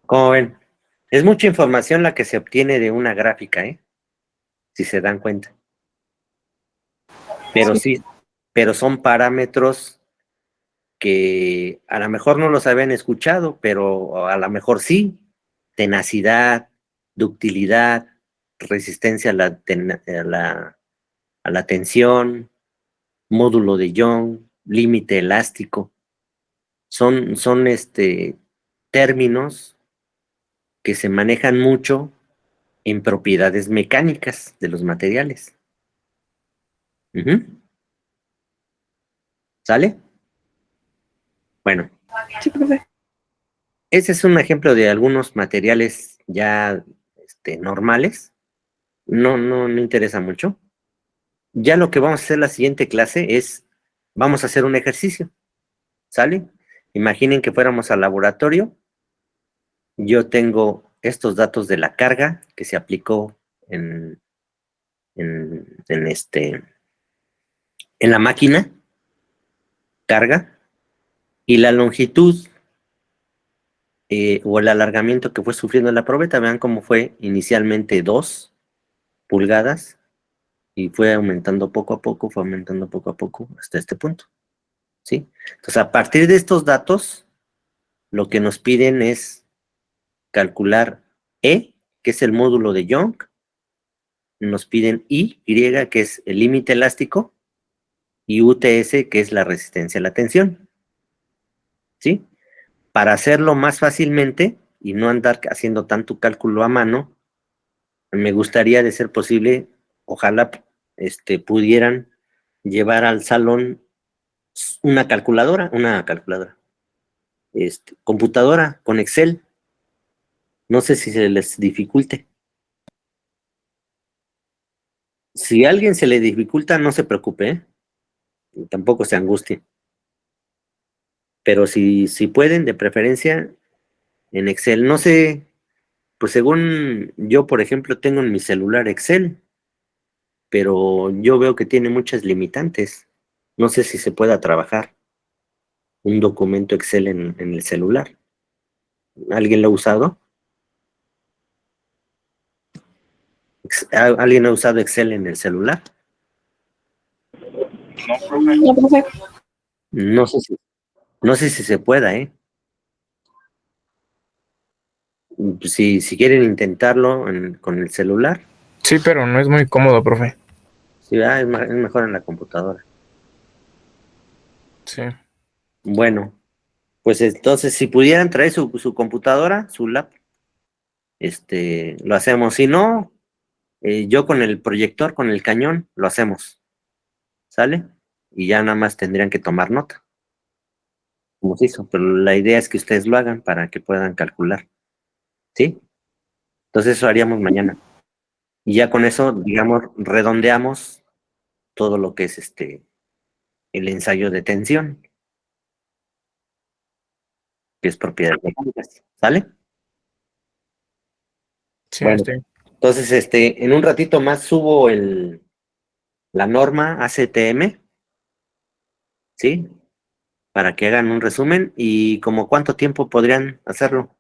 ¿Cómo ven? Es mucha información la que se obtiene de una gráfica, ¿eh? Si se dan cuenta. Pero sí, pero son parámetros que a lo mejor no los habían escuchado, pero a lo mejor sí. Tenacidad, ductilidad, resistencia a la tensión, módulo de Young, límite elástico. Son términos que se manejan mucho en propiedades mecánicas de los materiales. ¿Sale? Bueno. Sí, profe. Ese es un ejemplo de algunos materiales ya normales. No interesa mucho. Ya lo que vamos a hacer la siguiente clase es, vamos a hacer un ejercicio. ¿Sale? Imaginen que fuéramos al laboratorio. Yo tengo estos datos de la carga que se aplicó en la máquina, carga, y la longitud o el alargamiento que fue sufriendo la probeta. Vean cómo fue inicialmente 2 pulgadas y fue aumentando poco a poco, hasta este punto. ¿Sí? Entonces, a partir de estos datos, lo que nos piden es calcular E, que es el módulo de Young, nos piden Y, que es el límite elástico, y UTS, que es la resistencia a la tensión. ¿Sí? Para hacerlo más fácilmente y no andar haciendo tanto cálculo a mano, me gustaría, de ser posible, ojalá pudieran llevar al salón una computadora con Excel, No sé si se les dificulte. Si a alguien se le dificulta, no se preocupe, ¿eh? Tampoco se angustie. Pero si pueden, de preferencia, en Excel. No sé, pues según yo, por ejemplo, tengo en mi celular Excel, pero yo veo que tiene muchas limitantes. No sé si se pueda trabajar un documento Excel en el celular. ¿Alguien lo ha usado? ¿Alguien ha usado Excel en el celular? No, profe. No sé si se pueda, ¿eh? Si quieren intentarlo con el celular, Sí, pero no es muy cómodo, profe. sí, es mejor en la computadora. Sí. Bueno, pues entonces si pudieran traer su computadora, su lap, lo hacemos. Si no, yo con el proyector, con el cañón, lo hacemos. ¿Sale? Y ya nada más tendrían que tomar nota, como se hizo. Pero la idea es que ustedes lo hagan para que puedan calcular. ¿Sí? Entonces eso haríamos mañana. Y ya con eso, digamos, redondeamos todo lo que es el ensayo de tensión, que es propiedad mecánicas. ¿Sale? Sí, Bueno, entonces en un ratito más subo la norma ACTM, ¿sí? Para que hagan un resumen y como cuánto tiempo podrían hacerlo.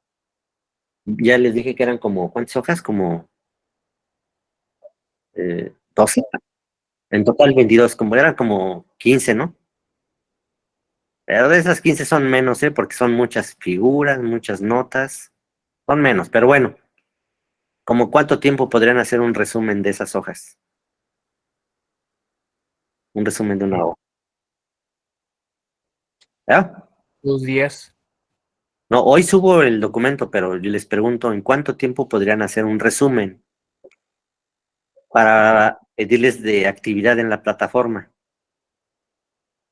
Ya les dije que eran como, ¿cuántas hojas? Como 12. En total 22, como eran como 15, ¿no? Pero de esas 15 son menos, ¿eh? Porque son muchas figuras, muchas notas. Son menos, pero bueno, ¿como cuánto tiempo podrían hacer un resumen de esas hojas? Un resumen de una hoja. ¿Ya? 2 días. No, hoy subo el documento, pero yo les pregunto, ¿en cuánto tiempo podrían hacer un resumen para pedirles de actividad en la plataforma?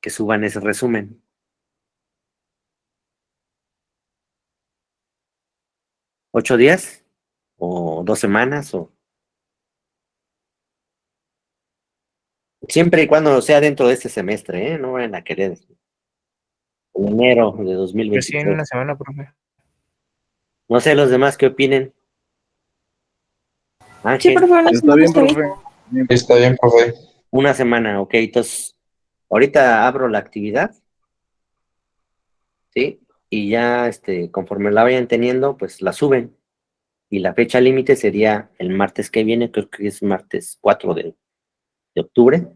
Que suban ese resumen. ¿8 días? ¿O 2 semanas? O siempre y cuando sea dentro de este semestre, ¿eh? No vayan a querer en enero de Recién en 2023. una semana, profe. No sé los demás qué opinen. Sí, Ángel, profe, una Está semana bien, está bien. profe. Está bien, profe. una semana, ok. Entonces, ahorita abro la actividad, ¿sí? Y ya, conforme la vayan teniendo, pues la suben. Y la fecha límite sería el martes que viene, creo que es martes 4 de octubre,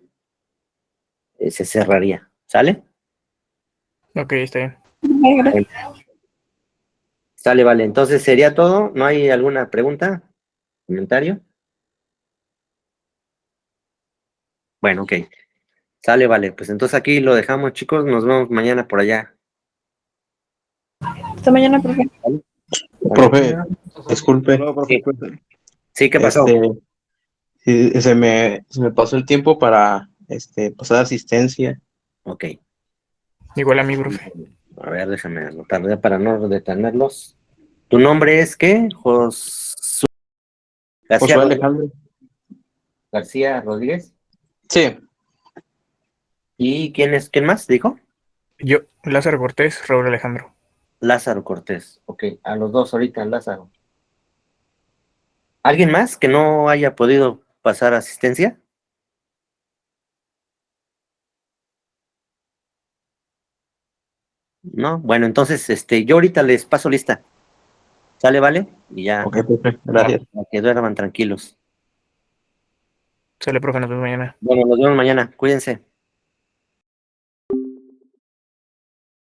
se cerraría. ¿Sale? Ok, está bien. Gracias. Sale, vale. Entonces sería todo. ¿No hay alguna pregunta? ¿Comentario? Bueno, ok. Sale, vale. Pues entonces aquí lo dejamos, chicos. Nos vemos mañana por allá. Hasta mañana, profe. ¿Vale? Profe, disculpe. Sí. Sí, ¿qué pasó? Sí, se me pasó el tiempo para pasar asistencia. Ok. Igual a mí, profe. A ver, déjame anotar ya para no detenerlos. ¿Tu nombre es qué? García Josué Rodríguez. Alejandro. García Rodríguez. Sí, ¿Y quién más dijo? Yo, Lázaro Cortés, Raúl Alejandro. Lázaro Cortés. Ok, a los dos ahorita, Lázaro. ¿Alguien más que no haya podido pasar asistencia? No, bueno, entonces yo ahorita les paso lista. ¿Sale, vale? Y ya, ok, profe, gracias. para que duerman tranquilos. Sale, profe, nos vemos mañana. Bueno, nos vemos mañana. Cuídense.